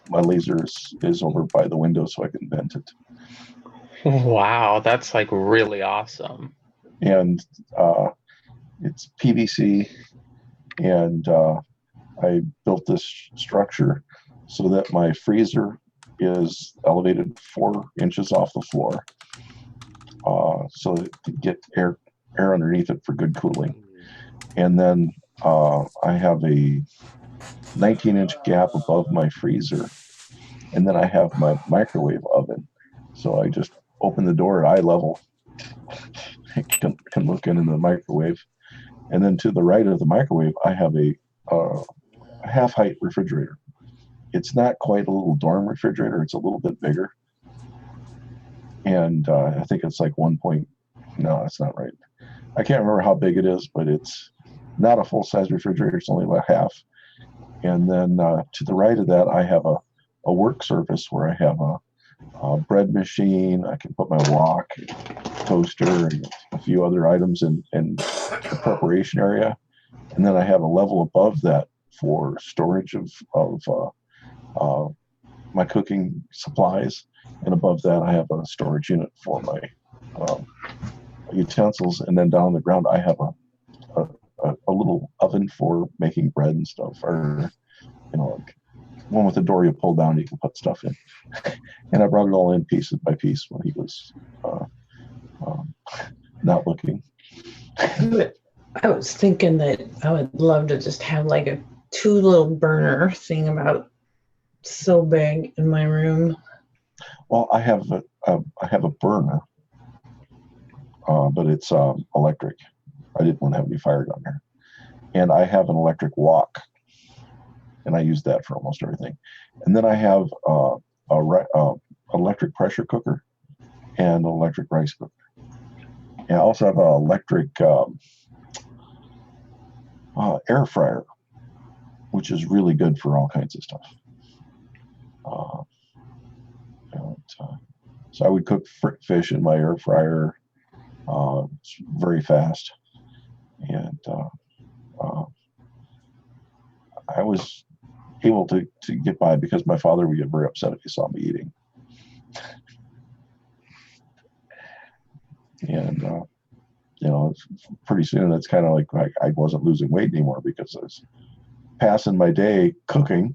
my laser is over by the window so I can vent it. Wow, that's like really awesome. And it's PVC, and I built this structure so that my freezer is elevated 4 inches off the floor, so to get air underneath it for good cooling. And then I have a 19-inch gap above my freezer, and then I have my microwave oven. So I just open the door at eye level, can look into the microwave, and then to the right of the microwave, I have a half-height refrigerator. It's not quite a little dorm refrigerator; it's a little bit bigger, and I think it's like 1 point. No, that's not right. I can't remember how big it is, but it's not a full-size refrigerator. It's only about half. And then to the right of that, I have a work surface where I have a bread machine. I can put my wok, toaster, and a few other items in the preparation area. And then I have a level above that for storage of my cooking supplies. And above that, I have a storage unit for my utensils. And then down on the ground, I have a little oven for making bread and stuff, or like one with a door you pull down, you can put stuff in. And I brought it all in pieces by piece when he was not looking. I was thinking that I would love to just have like a 2 little burner thing about so big in my room. Well, I have a burner, but it's electric. I didn't want to have any fire down there. And I have an electric wok, and I use that for almost everything. And then I have electric pressure cooker and an electric rice cooker. And I also have an electric air fryer, which is really good for all kinds of stuff. So I would cook fish in my air fryer. It's very fast. And I was able to get by because my father would get very upset if he saw me eating. And pretty soon it's kind of like I wasn't losing weight anymore because I was passing my day cooking.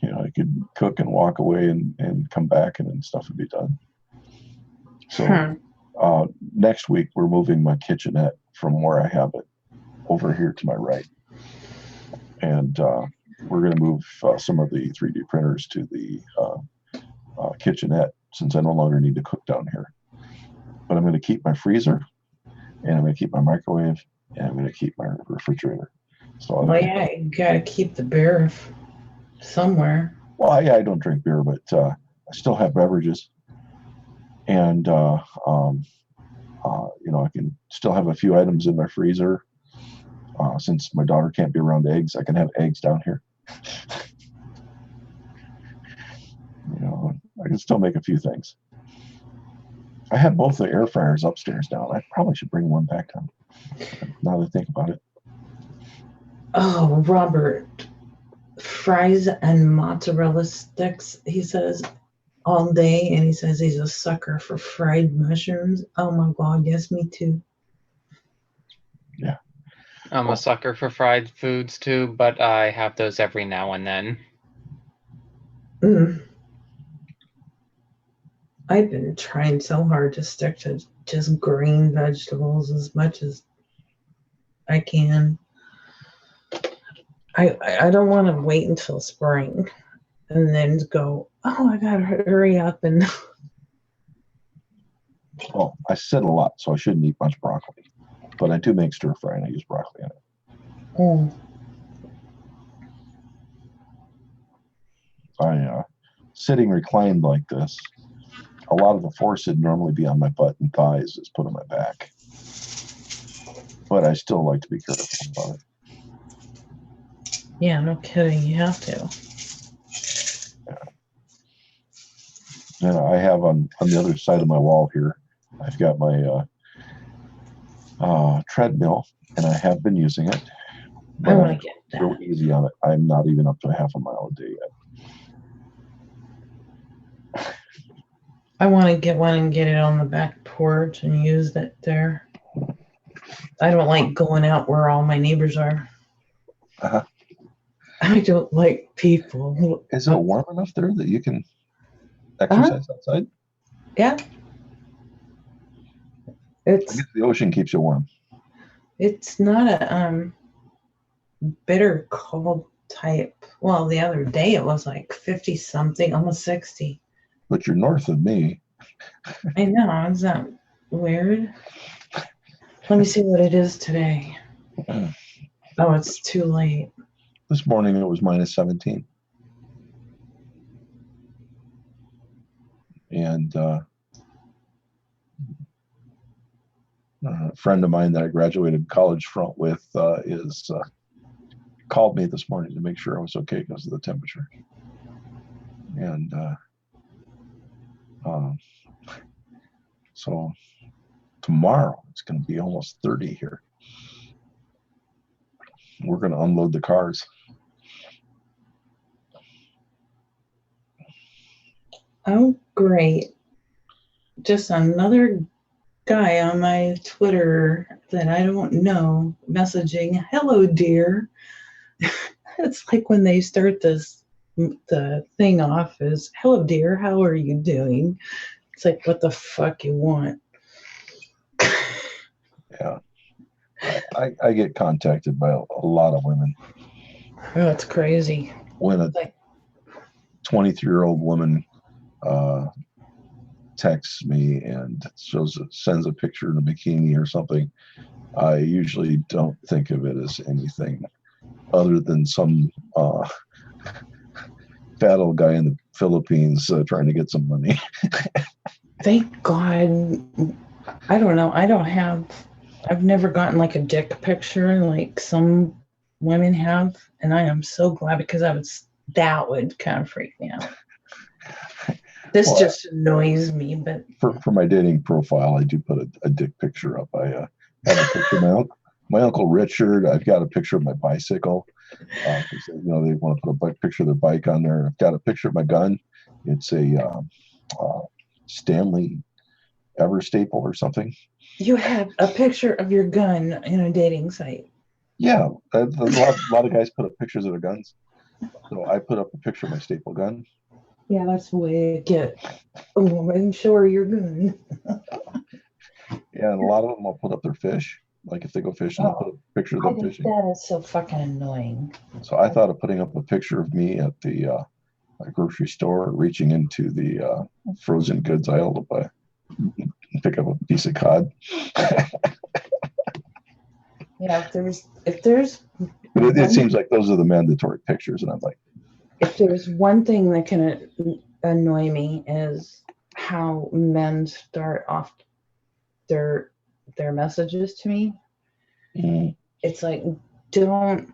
I could cook and walk away and come back and stuff would be done. So next week we're moving my kitchenette from where I have it over here to my right. And we're going to move some of the 3D printers to the kitchenette since I no longer need to cook down here. But I'm going to keep my freezer, and I'm going to keep my microwave, and I'm going to keep my refrigerator. So you got to keep the beer somewhere. Well, I don't drink beer, but I still have beverages, and I can still have a few items in my freezer. Since my daughter can't be around eggs, I can have eggs down here. I can still make a few things. I have both the air fryers upstairs now. I probably should bring one back down. Now that I think about it. Oh, Robert, fries and mozzarella sticks, he says, all day, and he says he's a sucker for fried mushrooms. Oh my God, yes, me too. Yeah. I'm a sucker for fried foods too, but I have those every now and then. I've been trying so hard to stick to just green vegetables as much as I can. I don't want to wait until spring and then go, oh, I gotta hurry up and. Well, I sit a lot, so I shouldn't eat much broccoli, but I do make stir fry and I use broccoli in it. Sitting reclined like this, a lot of the force would normally be on my butt and thighs is put on my back. But I still like to be careful about it. Yeah, no kidding. You have to. Yeah. I have on the other side of my wall here, I've got my treadmill, and I have been using it. I want to get that. Real easy on it. I'm not even up to a half a mile a day yet. I want to get one and get it on the back porch and use that there. I don't like going out where all my neighbors are. I don't like people. Is it warm enough there that you can exercise outside? Yeah. I guess the ocean keeps you warm. It's not a bitter cold type. Well, the other day it was like 50 something, almost 60. But you're north of me. I know. Is that weird? Let me see what it is today. Oh, it's too late. This morning it was minus 17. And a friend of mine that I graduated college with called me this morning to make sure I was okay because of the temperature. And so tomorrow it's going to be almost 30 here. We're going to unload the cars. Oh, great. Just another guy on my Twitter that I don't know messaging, hello, dear. It's like when they start the thing off is, hello, dear, how are you doing? It's like, what the fuck you want? Yeah. I get contacted by a lot of women. Oh, it's crazy. When a 23-year-old woman texts me and sends a picture in a bikini or something, I usually don't think of it as anything other than some fat old guy in the Philippines trying to get some money. Thank God. I don't know. I've never gotten like a dick picture like some women have, and I am so glad because that would kind of freak me out. This just annoys me, but for my dating profile, I do put a dick picture up. I have a picture of my Uncle Richard. I've got a picture of my bicycle. They want to put a picture of their bike on there. I've got a picture of my gun. It's a Stanley Ever staple or something. You have a picture of your gun in a dating site. Yeah, a lot of guys put up pictures of their guns. So I put up a picture of my staple gun. Yeah, that's the way it get. Oh, I'm sure you're good. Yeah, and a lot of them will put up their fish. Like if they go fishing, they'll put up a picture of I them think fishing. that is so fucking annoying. So I thought of putting up a picture of me at the grocery store, reaching into the frozen goods aisle to pick up a piece of cod. Yeah, if there's But it seems like those are the mandatory pictures, and I'm like, if there's one thing that can annoy me is how men start off their messages to me. It's like don't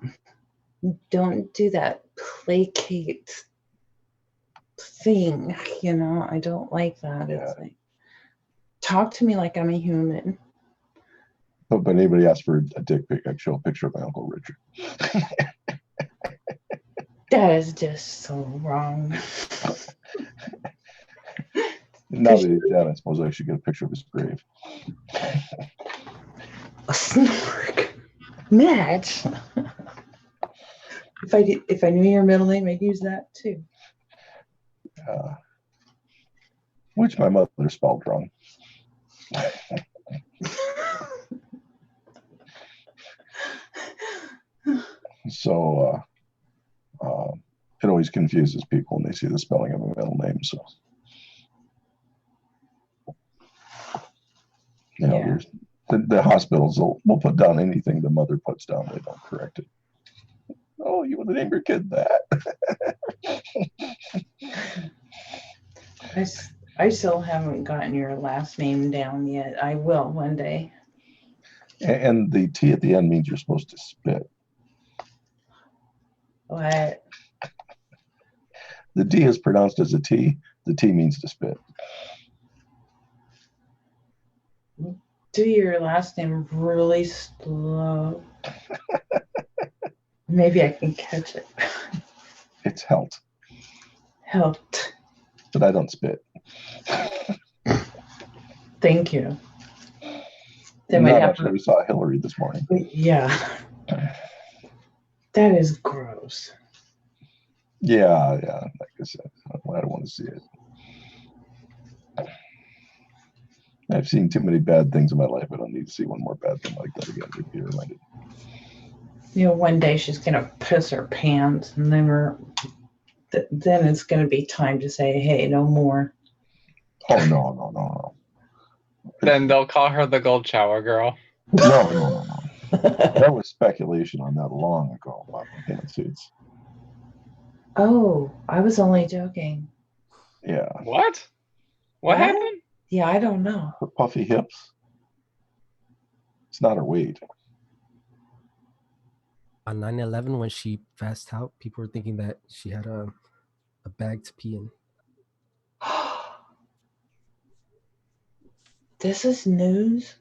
do that placate thing, you know. I don't like that. Yeah. It's like, talk to me like I'm a human. but anybody asks for a dick pic, I show a picture of my Uncle Richard. That is just so wrong. Now that he's dead, I suppose I should get a picture of his grave. A snork match. If I knew your middle name, I'd use that too. Which my mother spelled wrong. So it always confuses people when they see the spelling of a middle name. So you know, Yeah. the hospitals will put down anything the mother puts down. They don't correct it. Oh, you want to name your kid that? I still haven't gotten your last name down yet. I will one day. And the T at the end means you're supposed to spit. What? The D is pronounced as a T. The T means to spit. Do your last name really slow. Maybe I can catch it. It's Helt, Helped. but I don't spit. Thank you. Then Not we have actually. We saw Hillary this morning. Yeah. That is gross. Yeah. Like I said, I don't want to see it. I've seen too many bad things in my life. I don't need to see one more bad thing like that again to be reminded. You know, one day she's gonna piss her pants, and then then it's gonna be time to say, "Hey, no more." Oh no. Then they'll call her the gold shower girl. No. That was speculation on that long ago about the pantsuits. Oh, I was only joking. Yeah. What? What happened? Yeah, I don't know. Her puffy hips. It's not her weight. On 9/11, when she passed out, people were thinking that she had a bag to pee in. This is news.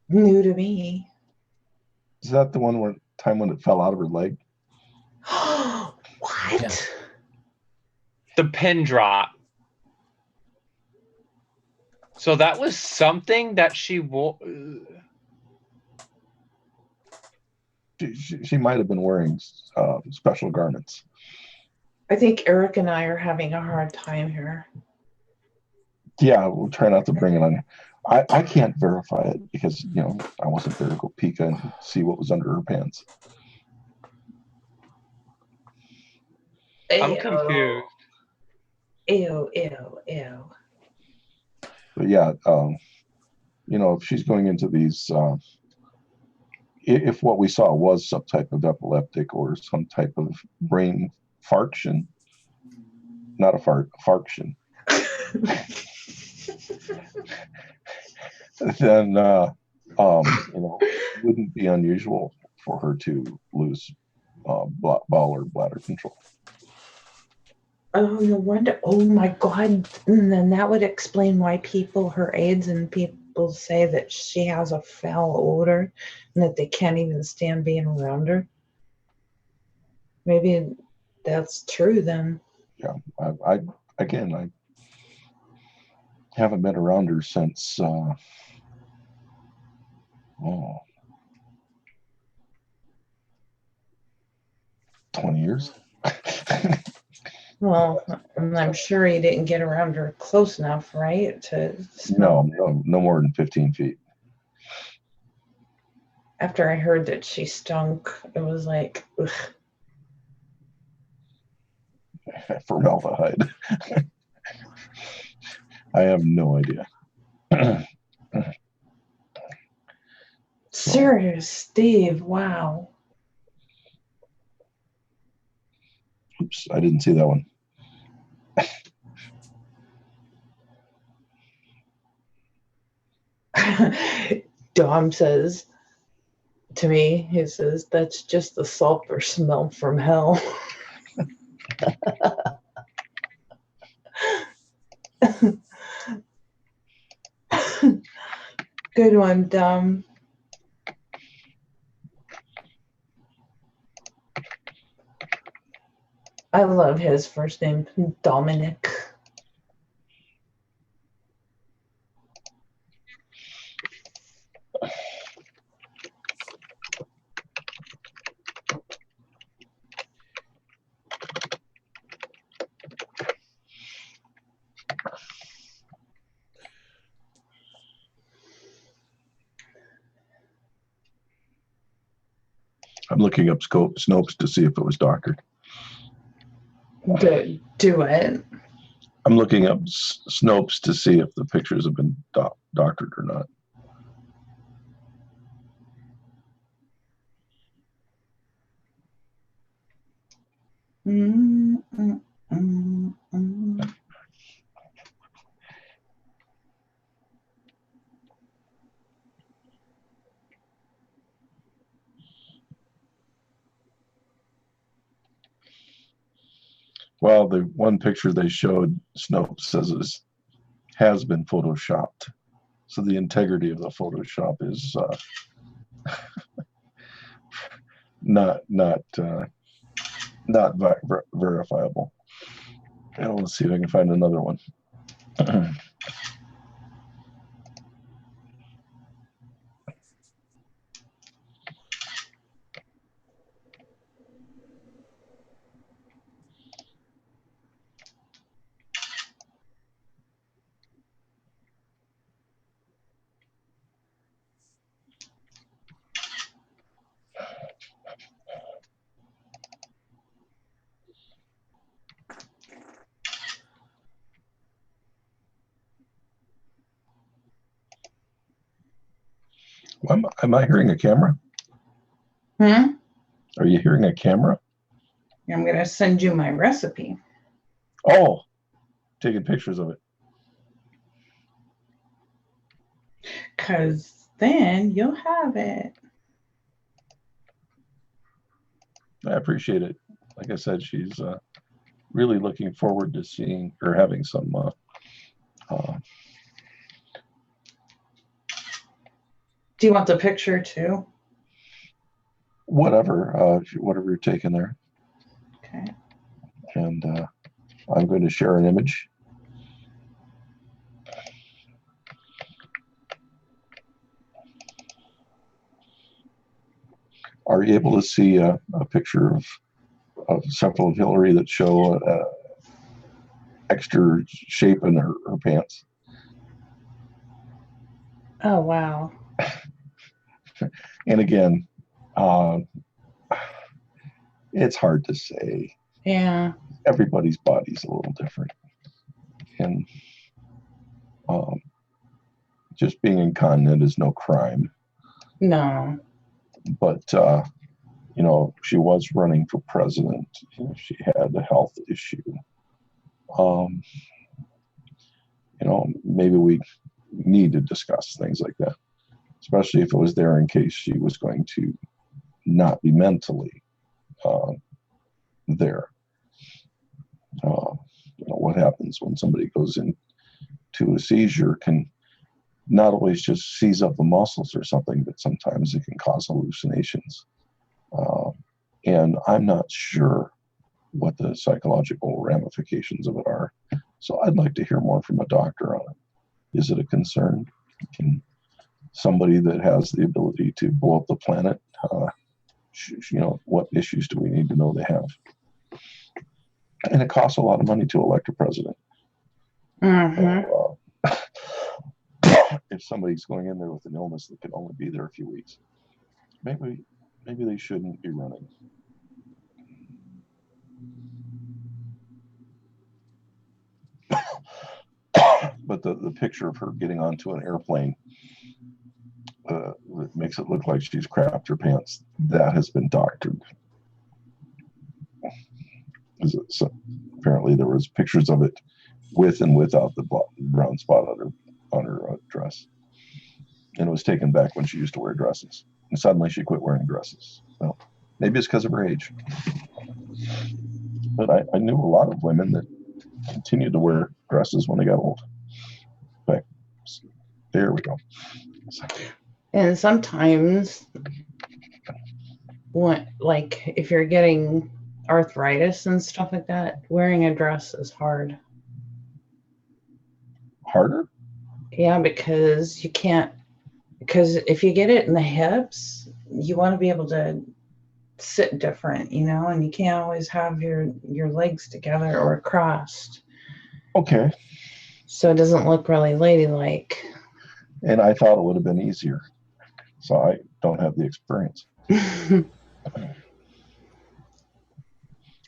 New to me. Is that the one when it fell out of her leg? What? Yeah. The pin drop. So that was something that she wore. She might have been wearing special garments. I think Eric and I are having a hard time here. Yeah, we'll try not to bring it on. I can't verify it because, you know, I wasn't there to go peek and see what was under her pants. I'm confused. Ew. But yeah, you know, if she's going into these, if what we saw was some type of epileptic or some type of brain farction, not a farction, then, you know, it wouldn't be unusual for her to lose bowel or bladder control. Oh, no wonder. Oh my God. And then that would explain why her aides and people say that she has a foul odor and that they can't even stand being around her. Maybe that's true then. Yeah, I haven't been around her since 20 years. Well, and I'm sure he didn't get around her close enough, right? To smell. No more than 15 feet. After I heard that she stunk, it was like, ugh. Formaldehyde. I have no idea. Serious, Steve. Wow. Oops, I didn't see that one. Dom says to me, he says, that's just the sulfur smell from hell. Good one, Dom. I love his first name, Dominic. I'm looking up Snopes to see if it was doctored. Do it. I'm looking up Snopes to see if the pictures have been doctored or not. Well, the one picture they showed, Snopes says has been photoshopped. So the integrity of the Photoshop is not verifiable. And let's see if I can find another one. Am I hearing a camera? Hmm? Are you hearing a camera? I'm going to send you my recipe. Oh, taking pictures of it. Because then you'll have it. I appreciate it. Like I said, she's really looking forward to seeing or having some Do you want the picture too? whatever you're taking there. Okay. And I'm going to share an image. Are you able to see a picture of several of Hillary that show extra shape in her pants? Oh, wow. And again, it's hard to say. Yeah. Everybody's body's a little different. And just being incontinent is no crime. No. But, she was running for president. She had a health issue. Maybe we need to discuss things like that, especially if it was there in case she was going to not be mentally there. What happens when somebody goes into a seizure can not always just seize up the muscles or something, but sometimes it can cause hallucinations. And I'm not sure what the psychological ramifications of it are. So I'd like to hear more from a doctor on it. Is it a concern? Can somebody that has the ability to blow up the planet what issues do we need to know they have? And it costs a lot of money to elect a president. So, if somebody's going in there with an illness that can only be there a few weeks, maybe they shouldn't be running. But the picture of her getting onto an airplane makes it look like she's crapped her pants. That has been doctored. So apparently there was pictures of it with and without the brown spot on her dress, and it was taken back when she used to wear dresses, and suddenly she quit wearing dresses. Well, maybe it's because of her age, but I knew a lot of women that continued to wear dresses when they got old. But there we go. And sometimes, if you're getting arthritis and stuff like that, wearing a dress is hard. Harder? Yeah, because you can't. Because if you get it in the hips, you want to be able to sit different, and you can't always have your legs together or crossed. Okay. So it doesn't look really ladylike. And I thought it would have been easier. So I don't have the experience. I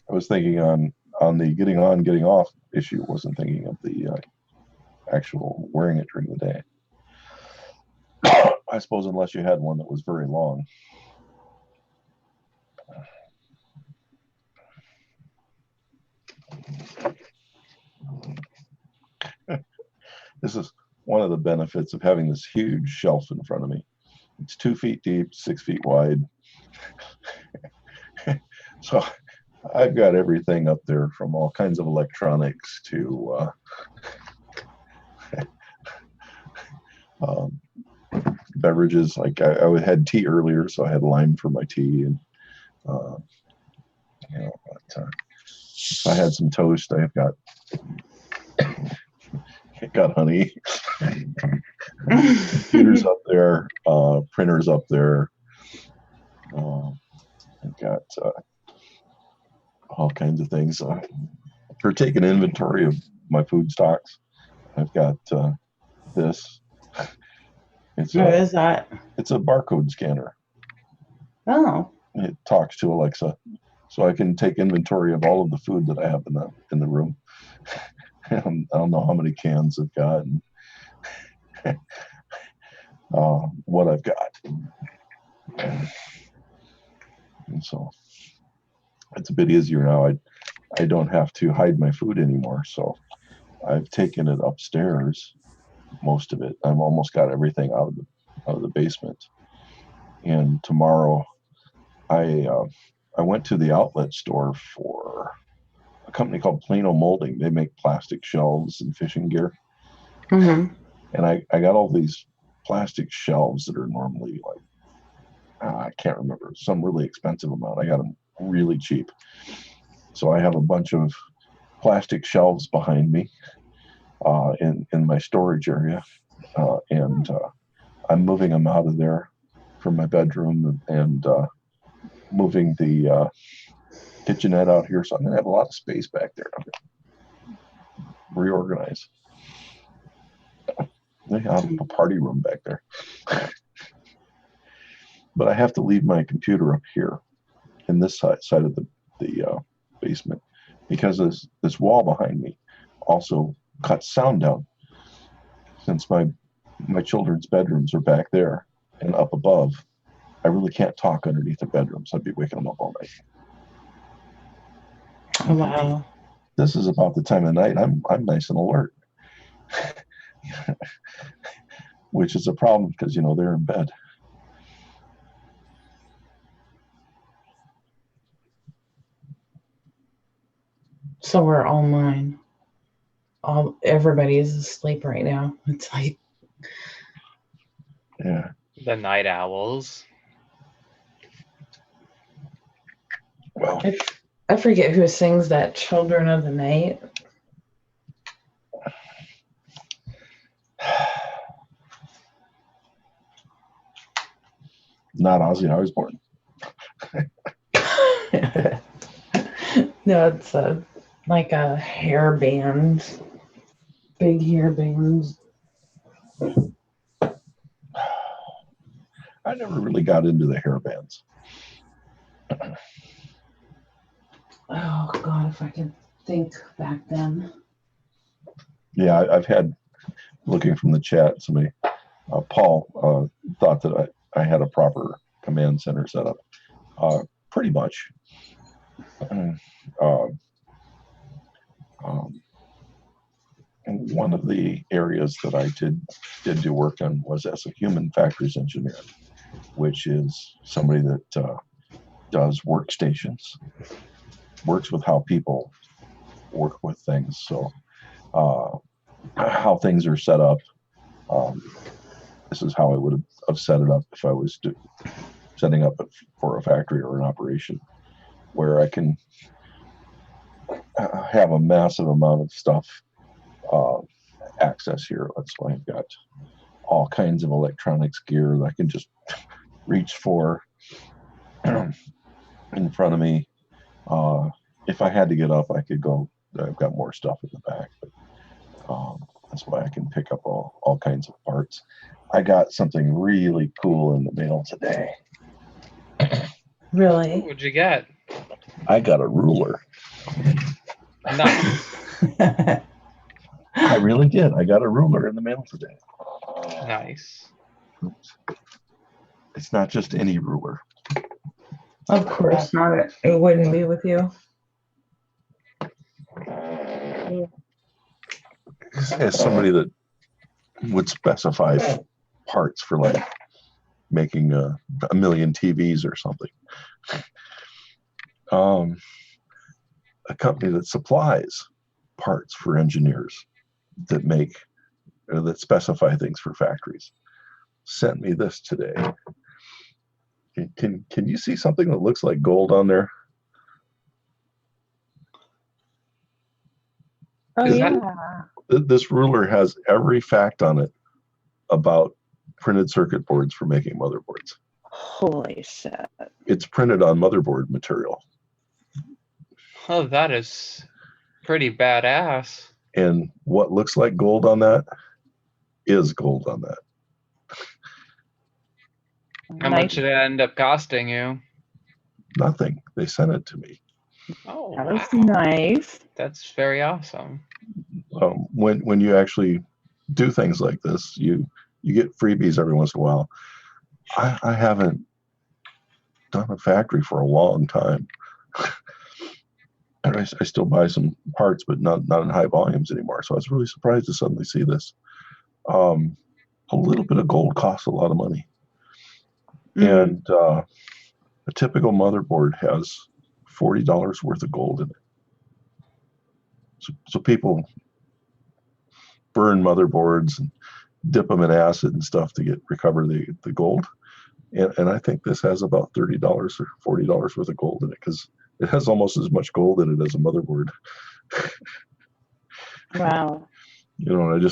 was thinking on the getting on, getting off issue. Wasn't thinking of the actual wearing it during the day. I suppose unless you had one that was very long. This is one of the benefits of having this huge shelf in front of me. It's 2 feet deep, 6 feet wide. So I've got everything up there from all kinds of electronics to beverages. Like I had tea earlier, so I had lime for my tea, and if I had some toast, I've got honey. Computers up there, printers up there. I've got all kinds of things. For taking inventory of my food stocks, I've got this. What is that? It's a barcode scanner. Oh. It talks to Alexa, so I can take inventory of all of the food that I have in the room. I don't know how many cans I've got, and what I've got, and so it's a bit easier now. I don't have to hide my food anymore, so I've taken it upstairs, most of it. I've almost got everything out of the basement. And tomorrow, I went to the outlet store for a company called Plano Molding. They make plastic shelves and fishing gear. Mm-hmm. And I got all these plastic shelves that are normally like, I can't remember, some really expensive amount. I got them really cheap. So I have a bunch of plastic shelves behind me in my storage area. And I'm moving them out of there from my bedroom and moving the kitchenette out here. So I'm going to have a lot of space back there. Reorganize. I have a party room back there. But I have to leave my computer up here in this side of the basement, because this wall behind me also cuts sound down. Since my children's bedrooms are back there and up above, I really can't talk underneath the bedrooms. I'd be waking them up all night. Oh, wow. This is about the time of night I'm nice and alert. Which is a problem because they're in bed. So we're online. Everybody is asleep right now. It's like, Yeah. The night owls. Well, I forget who sings that "Children of the Night." not Ozzy Osbourne. No, it's like a hair band, big hair bands. I never really got into the hair bands. Oh God, if I could think back then. Yeah, I've had, looking from the chat, somebody, Paul, thought that I had a proper command center set up. Pretty much. And one of the areas that I did do work on was as a human factors engineer, which is somebody that does workstations, works with how people work with things. So how things are set up. This is how I would have set it up if I was setting up for a factory or an operation, where I can have a massive amount of stuff access here. That's why I've got all kinds of electronics gear that I can just reach for in front of me. If I had to get up, I could go. I've got more stuff in the back, but that's why I can pick up all kinds of parts. I got something really cool in the mail today. Really? What'd you get? I got a ruler. Nice. I really did. I got a ruler in the mail today. Nice. Oops. It's not just any ruler. Of course not. It wouldn't be with you. As somebody that would specify parts for like making a million TVs or something. A company that supplies parts for engineers that make or that specify things for factories sent me this today. Can you see something that looks like gold on there? Oh Is that- yeah. This ruler has every fact on it about printed circuit boards for making motherboards. Holy shit. It's printed on motherboard material. Oh, that is pretty badass. And what looks like gold on that is gold on that. How much did it end up costing you? Nothing. They sent it to me. Oh, That was wow. nice. That's very awesome. When you actually do things like this, you get freebies every once in a while. I haven't done a factory for a long time. And I still buy some parts, but not in high volumes anymore. So I was really surprised to suddenly see this. A little bit of gold costs a lot of money. And a typical motherboard has $40 worth of gold in it. So people burn motherboards and dip them in acid and stuff to recover the gold. And I think this has about $30 or $40 worth of gold in it, because it has almost as much gold in it as a motherboard. Wow. You know, and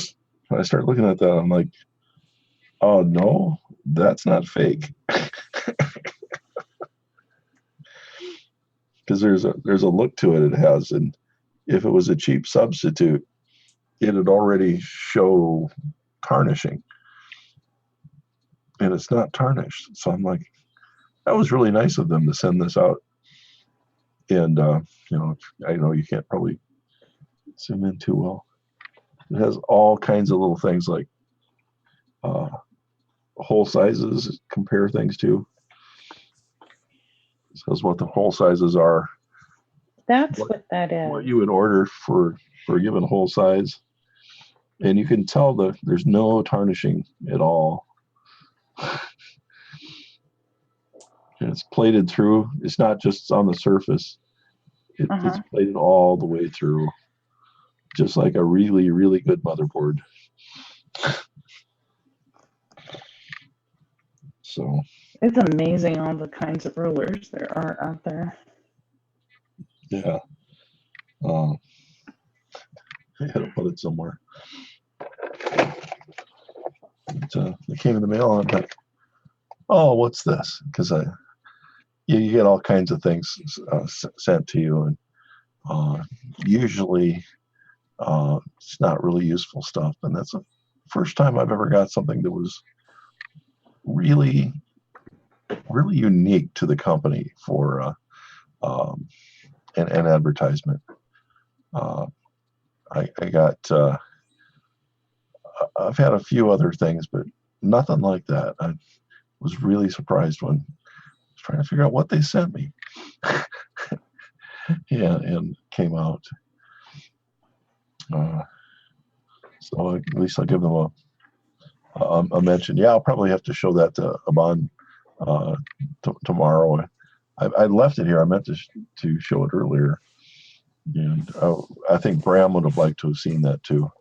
when I start looking at that, I'm like, oh no, that's not fake. Because there's a look to it has, and if it was a cheap substitute, it'd already show tarnishing. And it's not tarnished. So I'm like, that was really nice of them to send this out. And I know you can't probably zoom in too well. It has all kinds of little things like hole sizes, compare things to. It says what the hole sizes are. That's what that is. What you would order for a given hole size. And you can tell that there's no tarnishing at all. And it's plated through. It's not just on the surface. It's plated all the way through, just like a really, really good motherboard. So It's amazing all the kinds of rulers there are out there. yeah, I had to put it somewhere. It came in the mail, and I'm like, oh, what's this? Because you get all kinds of things sent to you, and usually it's not really useful stuff. And that's the first time I've ever got something that was really, really unique to the company for an advertisement. I got, I've had a few other things, but nothing like that. I was really surprised when I was trying to figure out what they sent me. Yeah, and came out. So at least I'll give them a mention. Yeah, I'll probably have to show that to Aman tomorrow. I left it here. I meant to show it earlier. And I think Bram would have liked to have seen that too.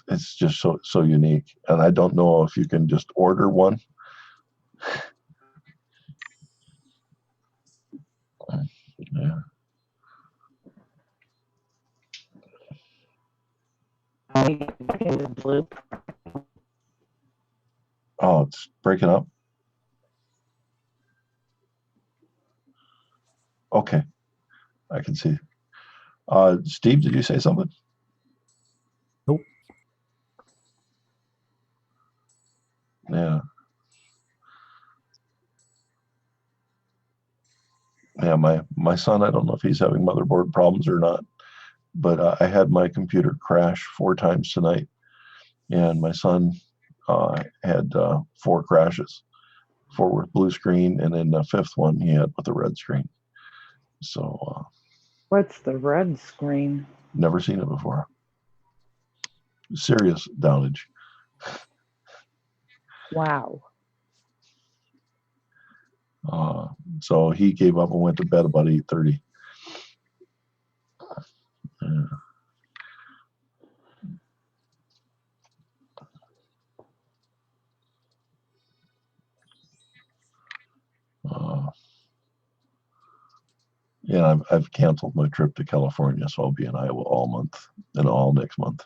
It's just so unique, and I don't know if you can just order one. Yeah. Oh, it's breaking up. Okay, I can see. Steve, did you say something? Nope. Yeah. Yeah, my son, I don't know if he's having motherboard problems or not, but I had my computer crash 4 times tonight, and my son had 4 crashes, 4 with blue screen, and then the 5th one he had with a red screen. So What's the red screen? never seen it before. Serious downage. Wow. So he gave up and went to bed about 8:30. Yeah. Yeah, I've canceled my trip to California, so I'll be in Iowa all month and all next month.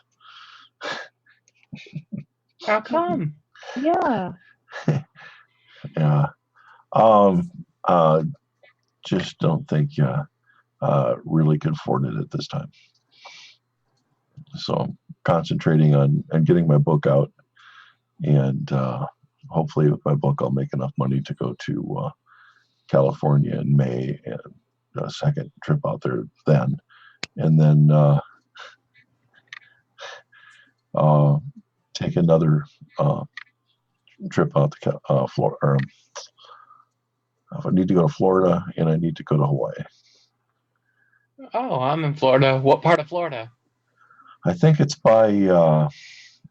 How come? Yeah. Yeah. Just don't think really could afford it at this time. So I'm concentrating on getting my book out, and hopefully with my book I'll make enough money to go to California in May, and a second trip out there then, and then take another trip out to Florida. If I need to go to Florida, and I need to go to Hawaii. Oh, I'm in Florida. What part of Florida? I think it's by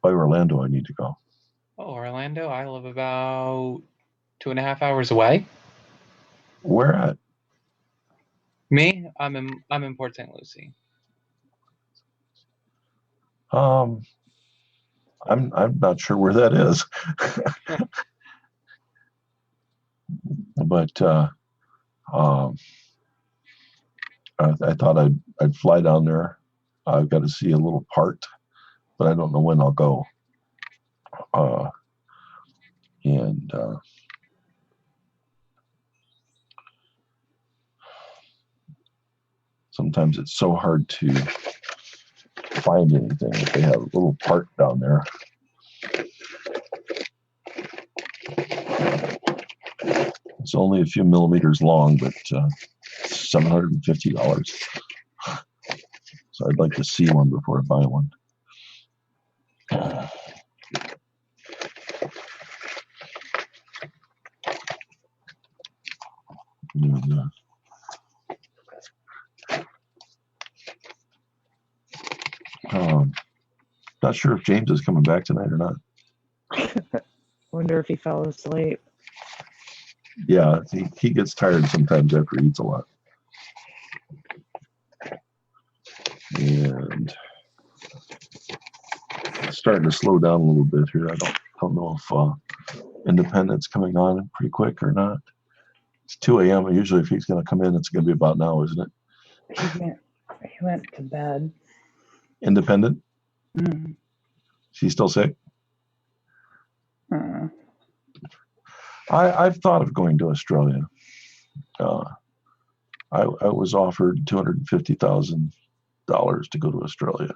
Orlando I need to go. Oh, Orlando. I live about 2.5 hours away. Where at? Me? I'm in Port St. Lucie. I'm not sure where that is. But I thought I'd fly down there. I've got to see a little part, but I don't know when I'll go. And sometimes it's so hard to find anything. They have a little part down there. It's only a few millimeters long, but $750. So I'd like to see one before I buy one. Not sure if James is coming back tonight or not. Wonder if he fell asleep. Yeah, he gets tired sometimes after he eats a lot. And it's starting to slow down a little bit here. I don't know if Independent's coming on pretty quick or not. It's 2 a.m. Usually if he's going to come in, it's going to be about now, isn't it? He went to bed. Independent? Mm. Is he still sick? I've thought of going to Australia. I was offered $250,000 to go to Australia.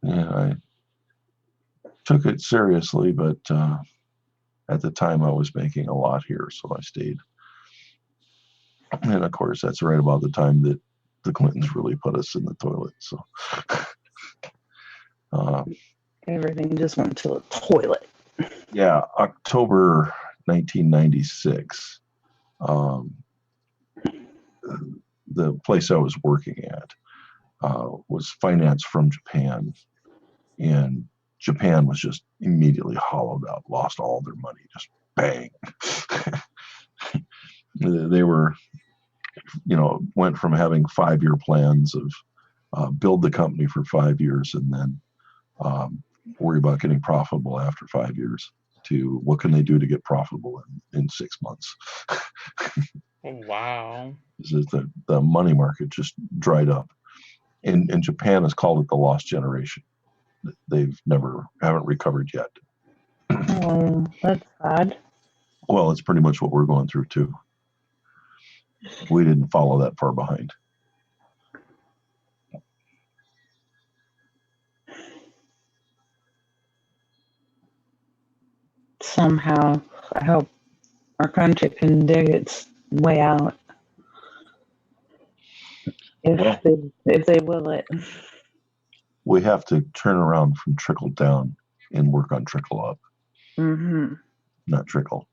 Yeah, I took it seriously, but at the time I was making a lot here, so I stayed. And of course, that's right about the time that the Clintons really put us in the toilet. So Everything just went to the toilet. yeah, October 1996. The place I was working at was financed from Japan, and Japan was just immediately hollowed out, lost all their money, just bang. They were, went from having 5-year plans of build the company for 5 years and then worry about getting profitable after 5 years to what can they do to get profitable in 6 months. Wow. The money market just dried up. And Japan has called it the lost generation. Haven't recovered yet. Oh, that's sad. Well, it's pretty much what we're going through too. We didn't follow that far behind. Somehow, I hope our country can dig its way out. If they will it. We have to turn around from trickle down and work on trickle up. Mm-hmm. Not trickle.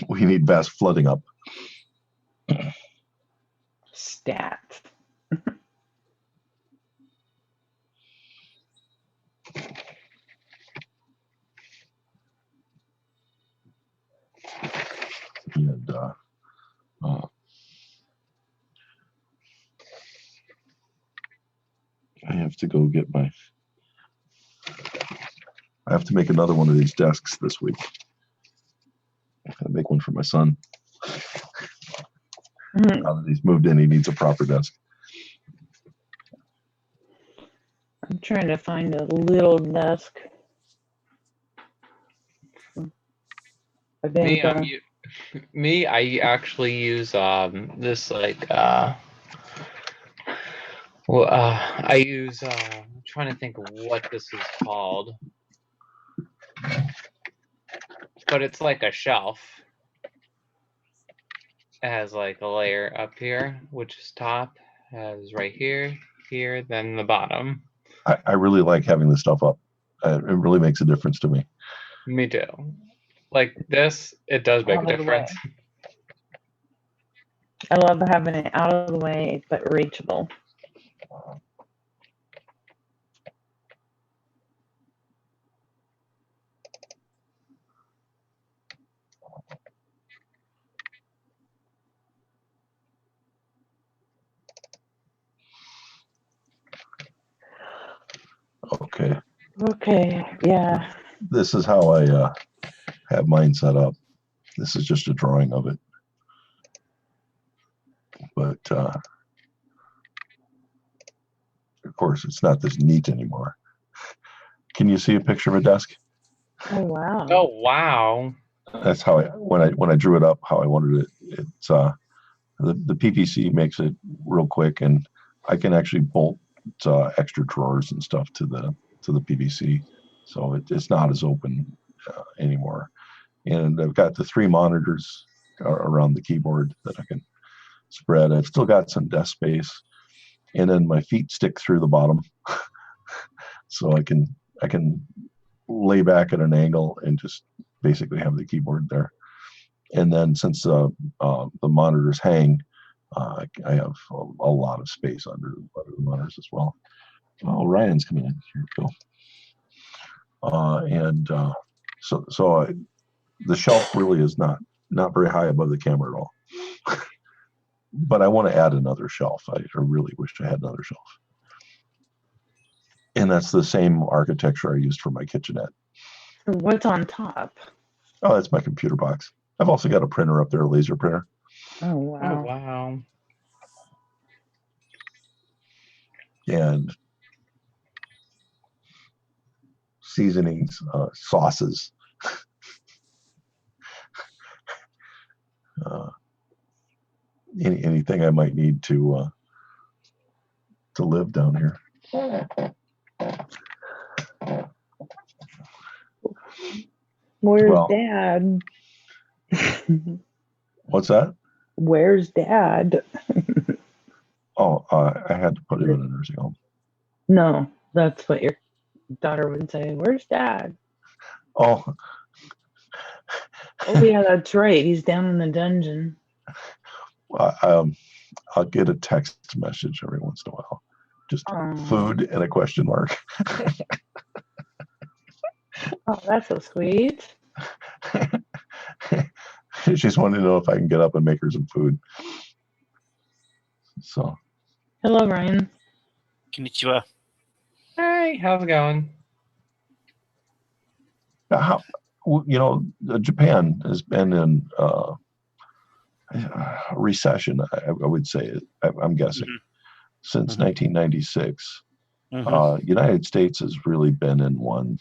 We need vast flooding up. Stat. And I have to go get I have to make another one of these desks this week. I gotta make one for my son. Now that he's moved in, he needs a proper desk. I'm trying to find a little desk. I think, I actually use this I use I'm trying to think of what this is called, but it's like a shelf. It has like a layer up here, which is top, has right here, then the bottom. I really like having this stuff up. It really makes a difference to me. Me too. Like this, it does make a difference. I love having it out of the way but reachable. Okay, yeah. This is how I have mine set up. This is just a drawing of it. But of course, it's not this neat anymore. Can you see a picture of a desk? Oh wow. Oh wow. That's how when I drew it up, how I wanted it. It's the PVC makes it real quick, and I can actually bolt extra drawers and stuff to the PVC, so it's not as open anymore. And I've got the 3 monitors around the keyboard that I can spread. I've still got some desk space, and then my feet stick through the bottom, so I can lay back at an angle and just basically have the keyboard there. And then since the monitors hang, I have a lot of space under the monitors as well. Oh, Ryan's coming in. Here we go. So the shelf really is not very high above the camera at all. But I want to add another shelf. I really wish I had another shelf. And that's the same architecture I used for my kitchenette. What's on top? Oh, that's my computer box. I've also got a printer up there, a laser printer. Oh wow. Oh wow. and seasonings, sauces. Anything I might need to live down here. Where's Well- Dad? What's that? Where's Dad? Oh, I had to put him in a nursing home. No, that's what your daughter would say. Where's Dad? Oh, Oh yeah, that's right. He's down in the dungeon. I'll get a text message every once in a while. Just Aw. food and a question mark. Oh, that's so sweet. She's wanting to know if I can get up and make her some food. So, Hello, Ryan. Konnichiwa. Hey, how's it going? how, Japan has been in a recession, I would say, I'm guessing, since 1996. United States has really been in one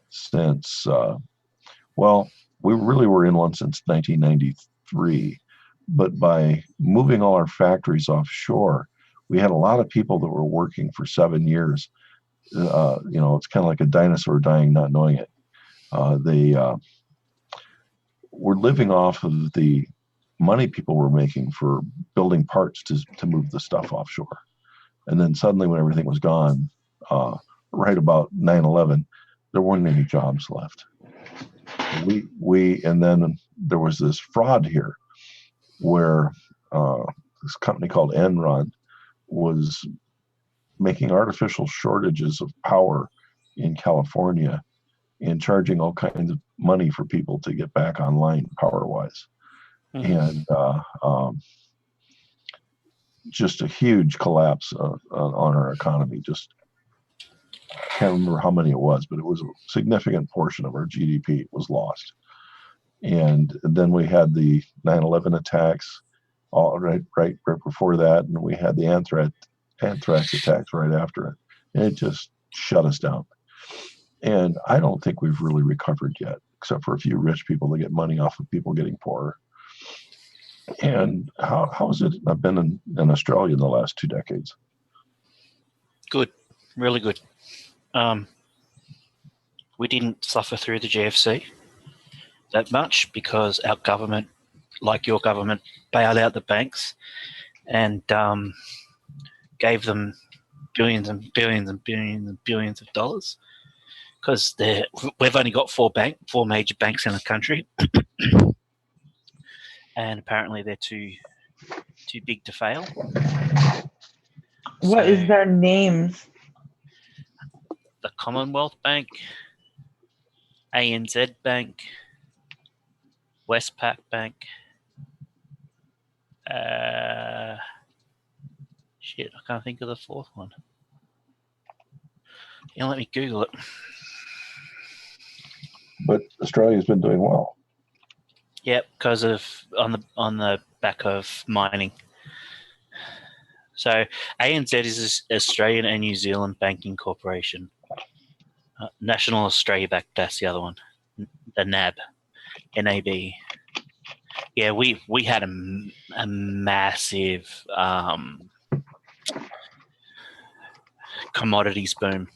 since, we really were in one since 1993. But by moving all our factories offshore, we had a lot of people that were working for 7 years. It's kind of like a dinosaur dying, not knowing it. They were living off of the money people were making for building parts to move the stuff offshore. And then suddenly when everything was gone, right about 9/11, there weren't any jobs left. And then there was this fraud here where this company called Enron was making artificial shortages of power in California and charging all kinds of money for people to get back online power-wise. And just a huge collapse on our economy. Just I can't remember how many it was, but it was a significant portion of our GDP was lost. And then we had the 9/11 attacks, all right before that, and we had the anthrax attacks right after it. And it just shut us down. And I don't think we've really recovered yet, except for a few rich people that get money off of people getting poorer. And how is it? I've been in Australia in the last 2 decades. Good, really good. We didn't suffer through the GFC that much because our government, like your government, bailed out the banks and gave them billions and billions and billions and billions of dollars. Because we've only got four major banks in the country, and apparently they're too big to fail. What is their names? The Commonwealth Bank, ANZ Bank, Westpac Bank. Shit, I can't think of the fourth one. Let me Google it. But Australia's been doing well. Yep, because of on the back of mining. So ANZ is Australian and New Zealand Banking Corporation. National Australia Bank, that's the other one. The NAB. NAB. Yeah, we had a massive commodities boom.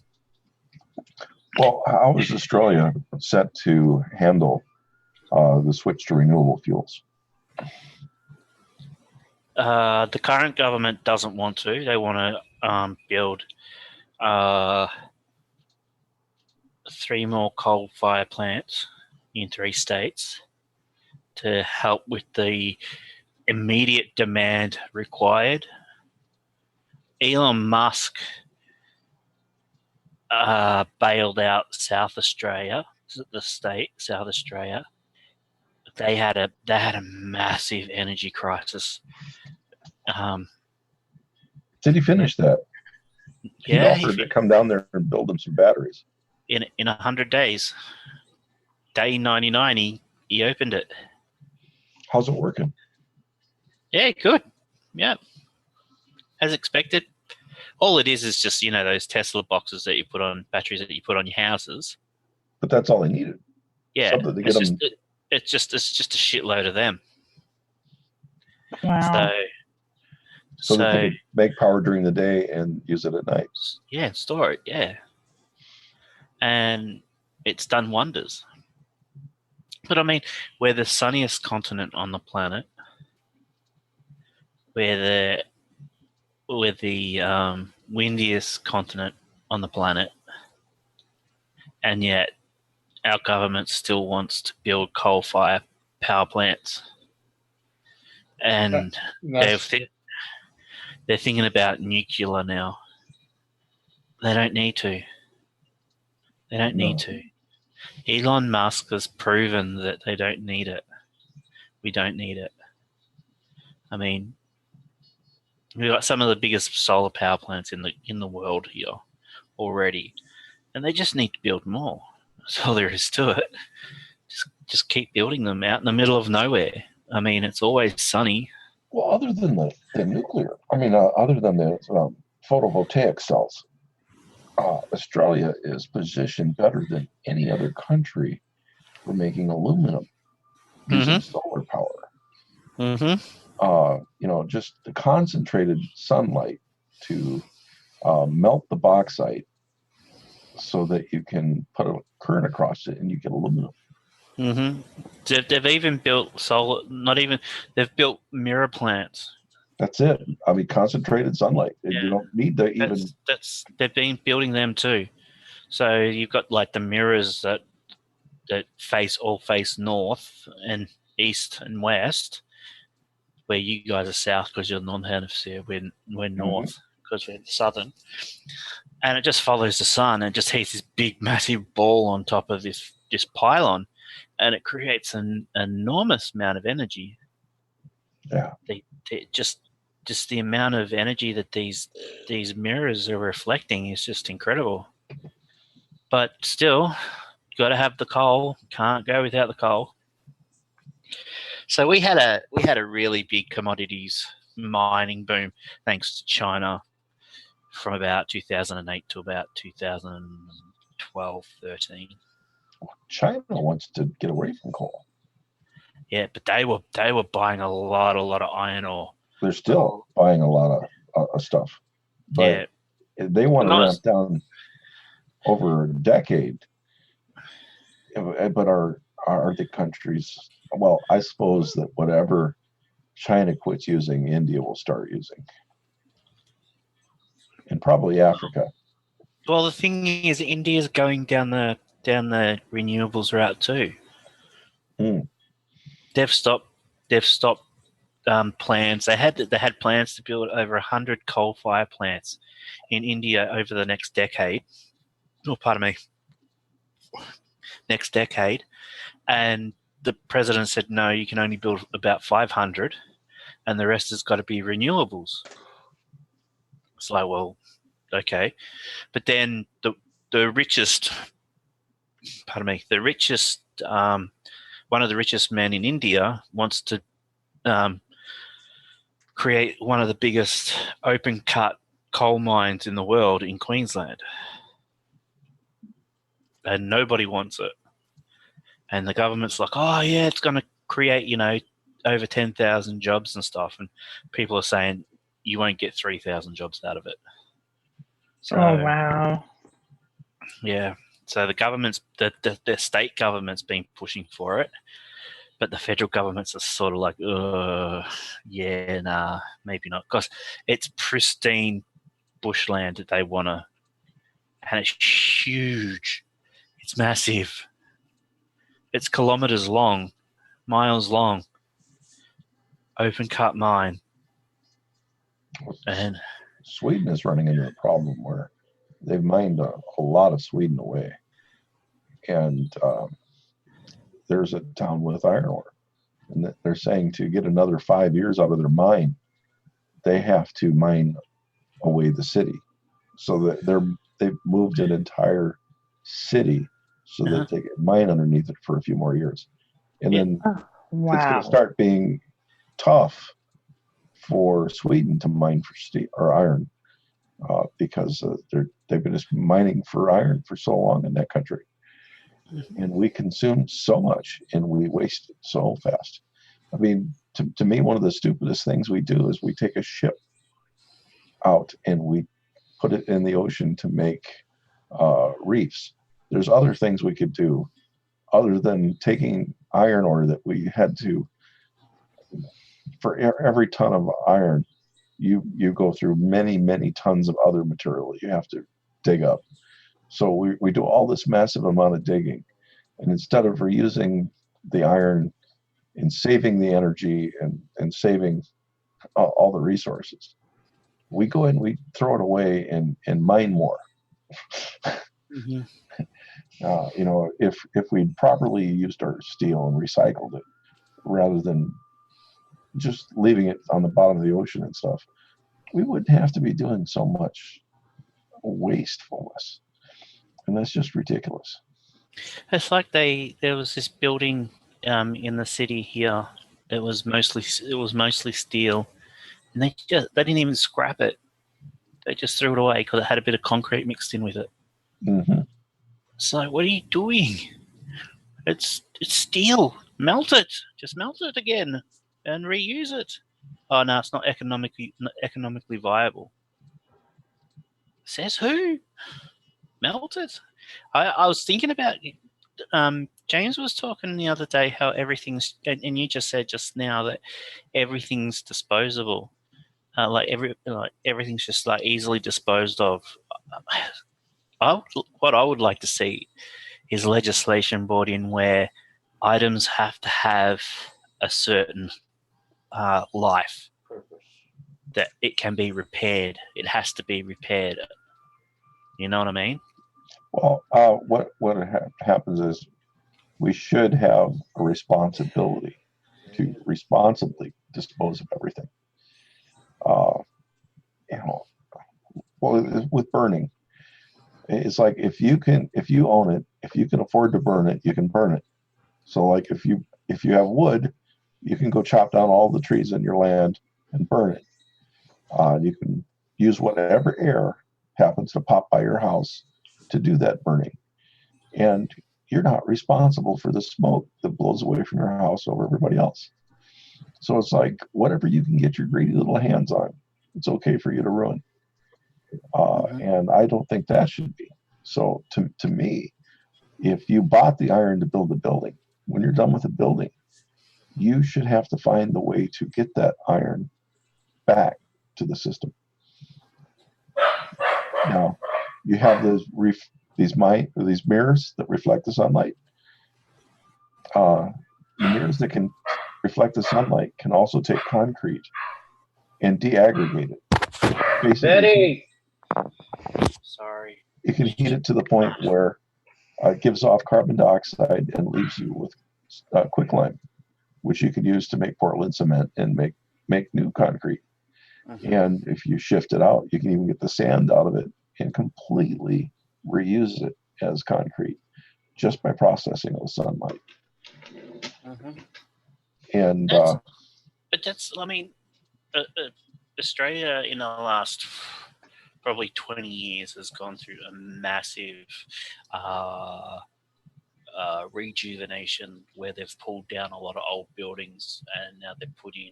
Well, how is Australia set to handle the switch to renewable fuels? The current government doesn't want to. They want to build 3 more coal-fired plants in 3 states to help with the immediate demand required. Elon Musk bailed out South Australia, the state South Australia. They had a massive energy crisis. Did he finish that? Yeah, he offered to come down there and build him some batteries. In 100 days. Day 99, he opened it. How's it working? Yeah, good. Yeah, as expected. All it is just, you know, those Tesla boxes that you put on batteries that you put on your houses. But that's all they needed. Yeah, Something to get it's them. just it's just a shitload of them. Wow. So that they could make power during the day and use it at night. Yeah, store it. Yeah, and it's done wonders. But I mean, we're the sunniest continent on the planet. We're the windiest continent on the planet, and yet our government still wants to build coal-fired power plants, and they're thinking about nuclear now. They don't need to. They don't need to. Elon Musk has proven that they don't need it. We don't need it. I mean, we've got some of the biggest solar power plants in the world here already, and they just need to build more. That's all there is to it. Just keep building them out in the middle of nowhere. I mean, it's always sunny. Well, other than the nuclear, I mean, other than the photovoltaic cells, Australia is positioned better than any other country for making aluminum using solar power. You know, just the concentrated sunlight to melt the bauxite so that you can put a current across it and you get aluminum. They've even built solar. They've built mirror plants. That's it. I mean, concentrated sunlight. Yeah. You don't need to even. They've been building them too. So you've got like the mirrors that face north and east and west, where you guys are south because you're non-hemisphere. We're north because we're southern, and it just follows the sun and just heats this big massive ball on top of this pylon, and it creates an enormous amount of energy. Yeah. They just the amount of energy that these mirrors are reflecting is just incredible. But still, got to have the coal. Can't go without the coal. So we had a really big commodities mining boom thanks to China from about 2008 to about 2012, 13. China wants to get away from coal. Yeah, but they were buying a lot of iron ore. They're still buying a lot of stuff, but they want to ramp down over a decade. But are the countries? Well, I suppose that whatever China quits using, India will start using, and probably Africa. Well, the thing is, India's going down the renewables route too. They've stopped plans. They had plans to build over 100 coal-fired plants in India over the next decade. Oh, pardon me. Next decade, and the president said no, you can only build about 500, and the rest has got to be renewables. It's like, well, okay, but then the richest, one of the richest men in India wants to create one of the biggest open cut coal mines in the world in Queensland. And nobody wants it. And the government's like, oh, yeah, it's going to create, over 10,000 jobs and stuff. And people are saying, you won't get 3,000 jobs out of it. So, oh, wow. Yeah. So the government's, the state government's been pushing for it. But the federal governments are sort of like, yeah, nah, maybe not. Because it's pristine bushland that they want to, and it's huge. It's massive. It's kilometers long, miles long. Open cut mine. And Sweden is running into a problem where they've mined a lot of Sweden away. And there's a town with iron ore. And they're saying to get another 5 years out of their mine, they have to mine away the city. So that they've moved an entire city so that they can mine underneath it for a few more years. And then it's going to start being tough for Sweden to mine for steel or iron because they've been just mining for iron for so long in that country. And we consume so much and we waste it so fast. I mean, to me, one of the stupidest things we do is we take a ship out and we put it in the ocean to make reefs. There's other things we could do other than taking iron ore that we had to, for every ton of iron, you go through many tons of other material that you have to dig up. So we do all this massive amount of digging, and instead of reusing the iron and saving the energy and saving all the resources, we go in, we throw it away and mine more. Mm-hmm. You know, if we'd properly used our steel and recycled it rather than just leaving it on the bottom of the ocean and stuff, we wouldn't have to be doing so much wastefulness. And that's just ridiculous. It's like there was this building in the city here. It was mostly steel, and they didn't even scrap it. They just threw it away because it had a bit of concrete mixed in with it. Mm-hmm. So what are you doing? It's steel. Melt it. Just melt it again and reuse it. Oh no, it's not economically viable. Says who? Melt it. I was thinking about. James was talking the other day how everything's, and you just said just now that everything's disposable. Everything's just like easily disposed of. What I would like to see is legislation brought in where items have to have a certain life, that it can be repaired. It has to be repaired. You know what I mean? Well, what happens is we should have a responsibility to responsibly dispose of everything. You know, well, with burning, it's like if you own it, if you can afford to burn it, you can burn it. So like if you have wood, you can go chop down all the trees in your land and burn it. You can use whatever air happens to pop by your house to do that burning. And you're not responsible for the smoke that blows away from your house over everybody else. So it's like whatever you can get your greedy little hands on, it's okay for you to ruin. And I don't think that should be. So to me, if you bought the iron to build the building, when you're done with the building, you should have to find the way to get that iron back to the system. Now, you have these mirrors that reflect the sunlight. The mirrors that can reflect the sunlight can also take concrete and deaggregate it. Basically, Sorry. it can heat it to the point where it gives off carbon dioxide and leaves you with quicklime, which you can use to make Portland cement and make new concrete. Mm-hmm. And if you shift it out, you can even get the sand out of it and completely reuse it as concrete just by processing the sunlight. Mm-hmm. And I mean, Australia in the last probably 20 years has gone through a massive rejuvenation where they've pulled down a lot of old buildings and now they're putting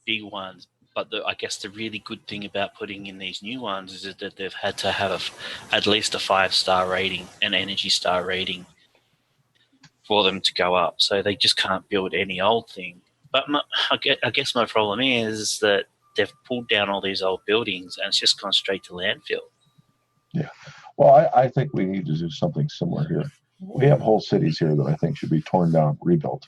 big ones. But I guess the really good thing about putting in these new ones is that they've had to have at least a 5-star rating, an Energy Star rating, for them to go up. So they just can't build any old thing. But I guess my problem is that they've pulled down all these old buildings and it's just gone straight to landfill. Yeah. Well, I think we need to do something similar here. We have whole cities here that I think should be torn down, rebuilt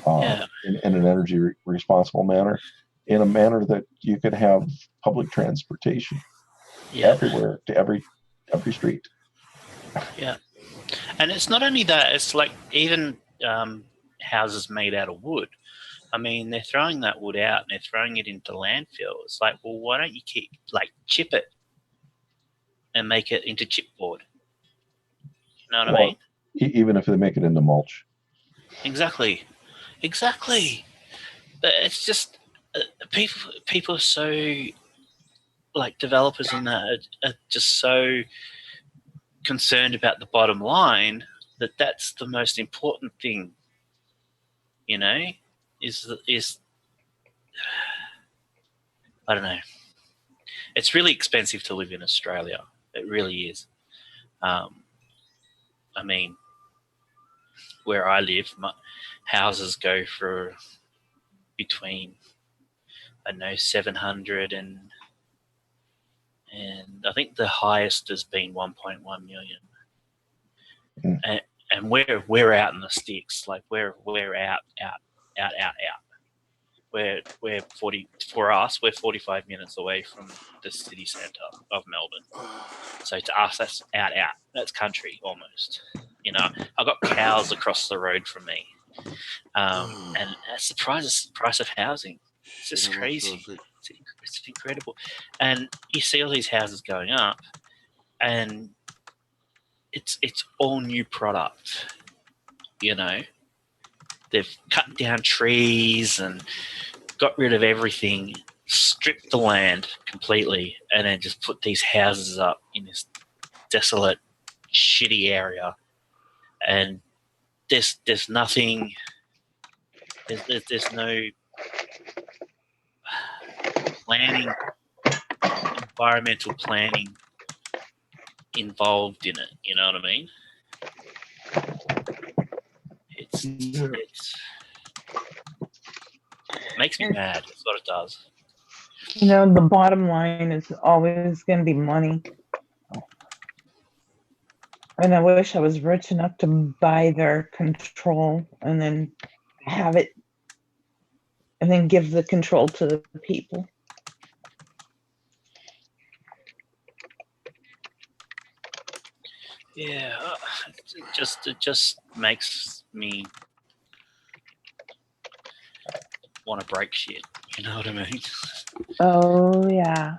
in an energy responsible manner, in a manner that you could have public transportation everywhere to every street. Yeah. And it's not only that, it's like even houses made out of wood. I mean, they're throwing that wood out and they're throwing it into landfill. It's like, well, why don't you chip it and make it into chipboard? You know what I mean? Even if they make it into mulch. Exactly. But it's just people are so like developers and that are just so concerned about the bottom line that that's the most important thing, you know, is I don't know. It's really expensive to live in Australia. It really is. I mean, where I live, houses go for between, I don't know, 700 and I think the highest has been 1.1 million. Mm. And we're out in the sticks, like we're out. We're 40 for us. We're 45 minutes away from the city centre of Melbourne. So to us, that's out. That's country almost. You know, I've got cows across the road from me, and that's the price of housing. It's just crazy. It's incredible, and you see all these houses going up, and it's all new product. You know, they've cut down trees and got rid of everything, stripped the land completely, and then just put these houses up in this desolate, shitty area. And there's nothing. There's no planning, environmental planning involved in it. You know what I mean? It makes me mad. That's what it does. You know, the bottom line is always going to be money. And I wish I was rich enough to buy their control and then have it, and then give the control to the people. Yeah, it just makes me want to break shit. You know what I mean? Oh, yeah.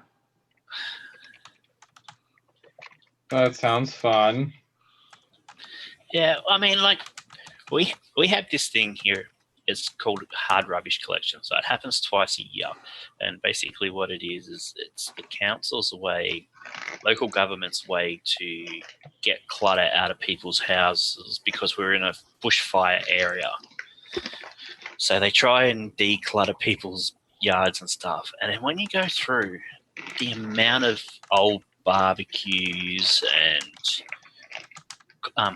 That sounds fun. Yeah, I mean, like we have this thing here. It's called hard rubbish collection. So it happens twice a year, and basically what it is it's the council's way, local government's way to get clutter out of people's houses because we're in a bushfire area. So they try and declutter people's yards and stuff. And then when you go through the amount of old barbecues and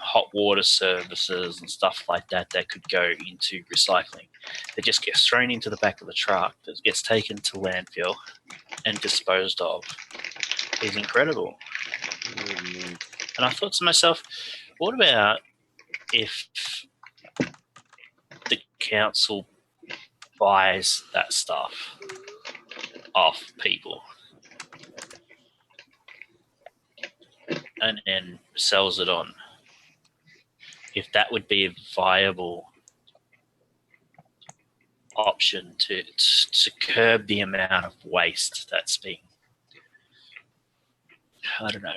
hot water services and stuff like that could go into recycling, that just gets thrown into the back of the truck, that gets taken to landfill and disposed of, is incredible. And I thought to myself, what about if the council buys that stuff off people and then sells it on? If that would be a viable option to curb the amount of waste that's being, I don't know.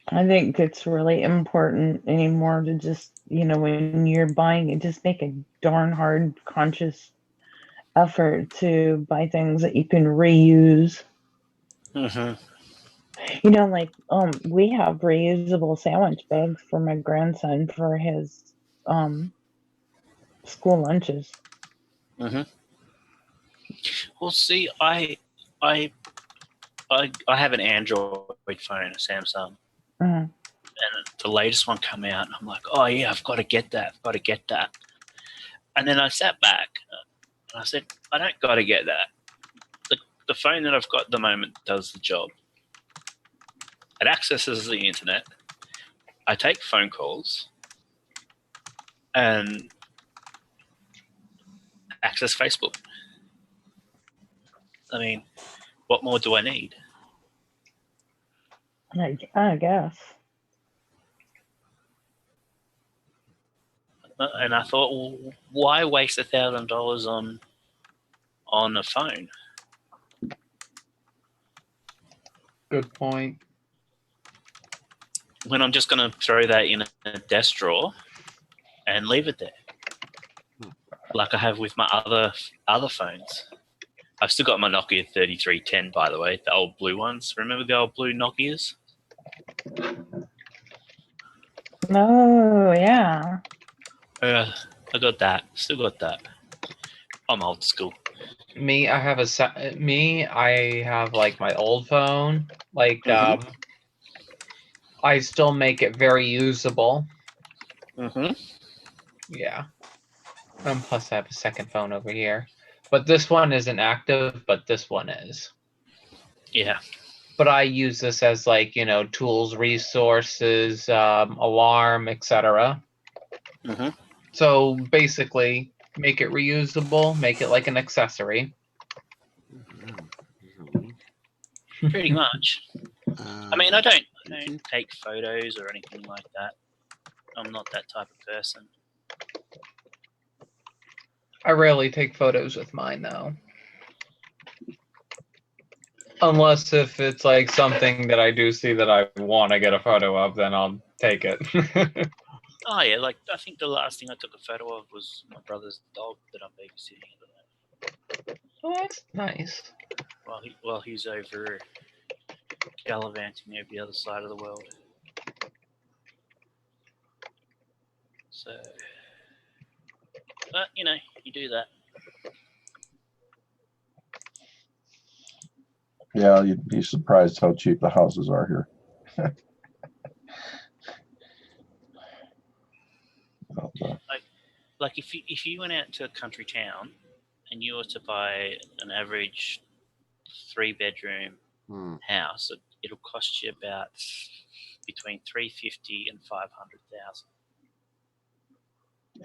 I think it's really important anymore to just, you know, when you're buying it, just make a darn hard conscious effort to buy things that you can reuse. Mm-hmm. You know, like we have reusable sandwich bags for my grandson for his school lunches. Mm-hmm. Well, see, I have an Android phone, a Samsung, and the latest one come out, and I'm like, oh yeah, I've got to get that. And then I sat back and I said, I don't got to get that. The phone that I've got at the moment does the job. It accesses the internet. I take phone calls and access Facebook. I mean, what more do I need? I guess. And I thought, well, why waste $1,000 on a phone? Good point. When I'm just going to throw that in a desk drawer and leave it there, like I have with my other phones. I've still got my Nokia 3310, by the way, the old blue ones. Remember the old blue Nokias? Oh, yeah. I got that. Still got that. I'm old school. Me, I have like my old phone. Like, I still make it very usable. Yeah. And plus, I have a second phone over here. But this one isn't active, but this one is. Yeah. But I use this as, like, tools, resources, alarm, etc. So basically, make it reusable, make it like an accessory. Pretty much. I mean, I don't take photos or anything like that. I'm not that type of person. I rarely take photos with mine, though. Unless if it's like something that I do see that I want to get a photo of, then I'll take it. Oh yeah, like I think the last thing I took a photo of was my brother's dog that I'm babysitting at the moment. Oh, that's nice. While he's over gallivanting over the other side of the world. So, but you do that. Yeah, you'd be surprised how cheap the houses are here. Like if you went out to a country town and you were to buy an average 3-bedroom house, it'll cost you about between $350,000 and $500,000.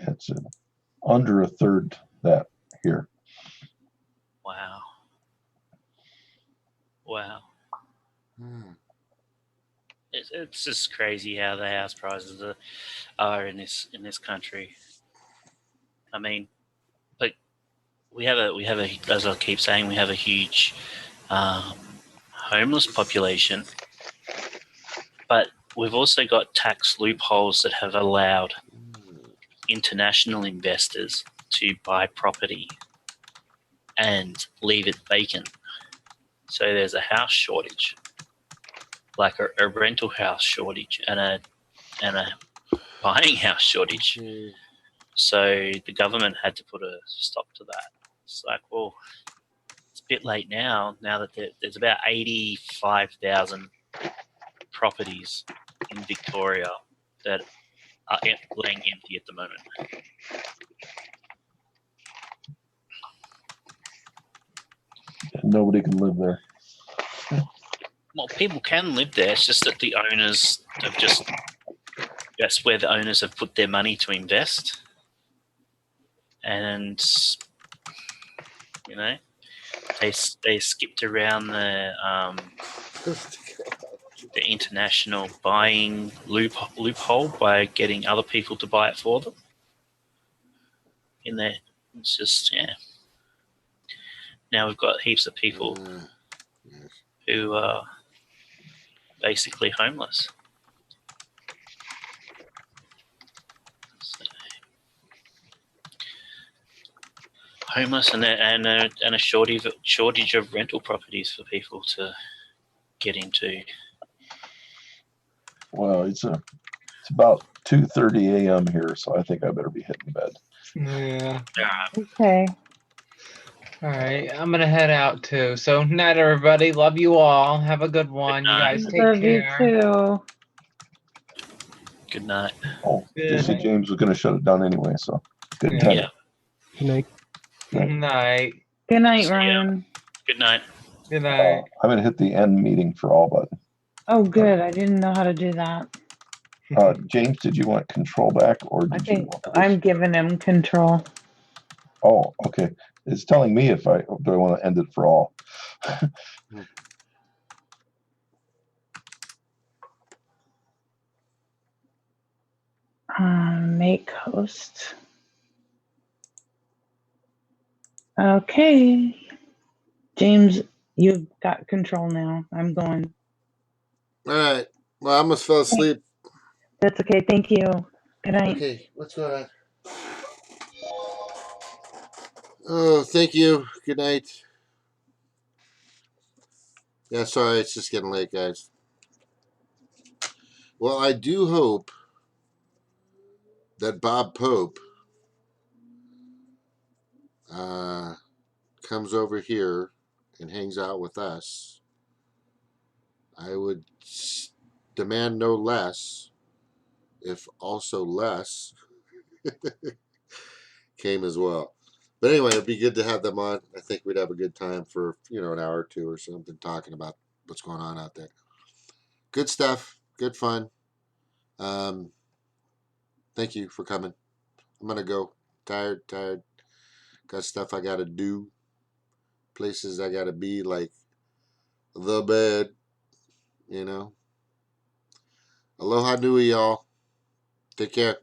It's under a third that here. Wow. It's just crazy how the house prices are in this country. I mean, but we have a as I keep saying, we have a huge homeless population, but we've also got tax loopholes that have allowed international investors to buy property and leave it vacant. So there's a house shortage, like a rental house shortage and a buying house shortage. So the government had to put a stop to that. It's like, well, it's a bit late now that there's about 85,000 properties in Victoria that are laying empty at the moment. Nobody can live there. Well, people can live there. It's just that the owners have that's where the owners have put their money to invest. And, they skipped around the international buying loophole by getting other people to buy it for them. In there, it's just, Now we've got heaps of people who are basically homeless. So, homeless and a shortage of rental properties for people to get into. Well, it's about 2:30 a.m. here, so I think I better be hitting bed. Yeah. Okay. All right, I'm gonna head out too. So, night, everybody. Love you all. Have a good one. You guys take Love you care. too. Good night. Oh, Jesse James was going to shut it down anyway, so good night. Yeah. Good night. Good night. Good night, See ya. Ryan. Good night. Good night. I'm going to hit the end meeting for all button. Oh, good. I didn't know how to do that. James, did you want control back or I did think you want I'm giving him control. Oh, okay. It's telling me if I want to end it for all. Make host. Okay. James, you've got control now. I'm going. All right. Well, I almost fell asleep. That's okay. Thank you. Good night. Okay, what's going on? Oh, thank you. Good night. Yeah, sorry, it's just getting late, guys. Well, I do hope that Bob Pope comes over here and hangs out with us. I would demand no less, if also less, came as well. But anyway, it'd be good to have them on. I think we'd have a good time for, an hour or two or something talking about what's going on out there. Good stuff. Good fun. Thank you for coming. I'm going to go. Tired. Got stuff I got to do. Places I got to be, like the bed, Aloha nui, y'all. Take care.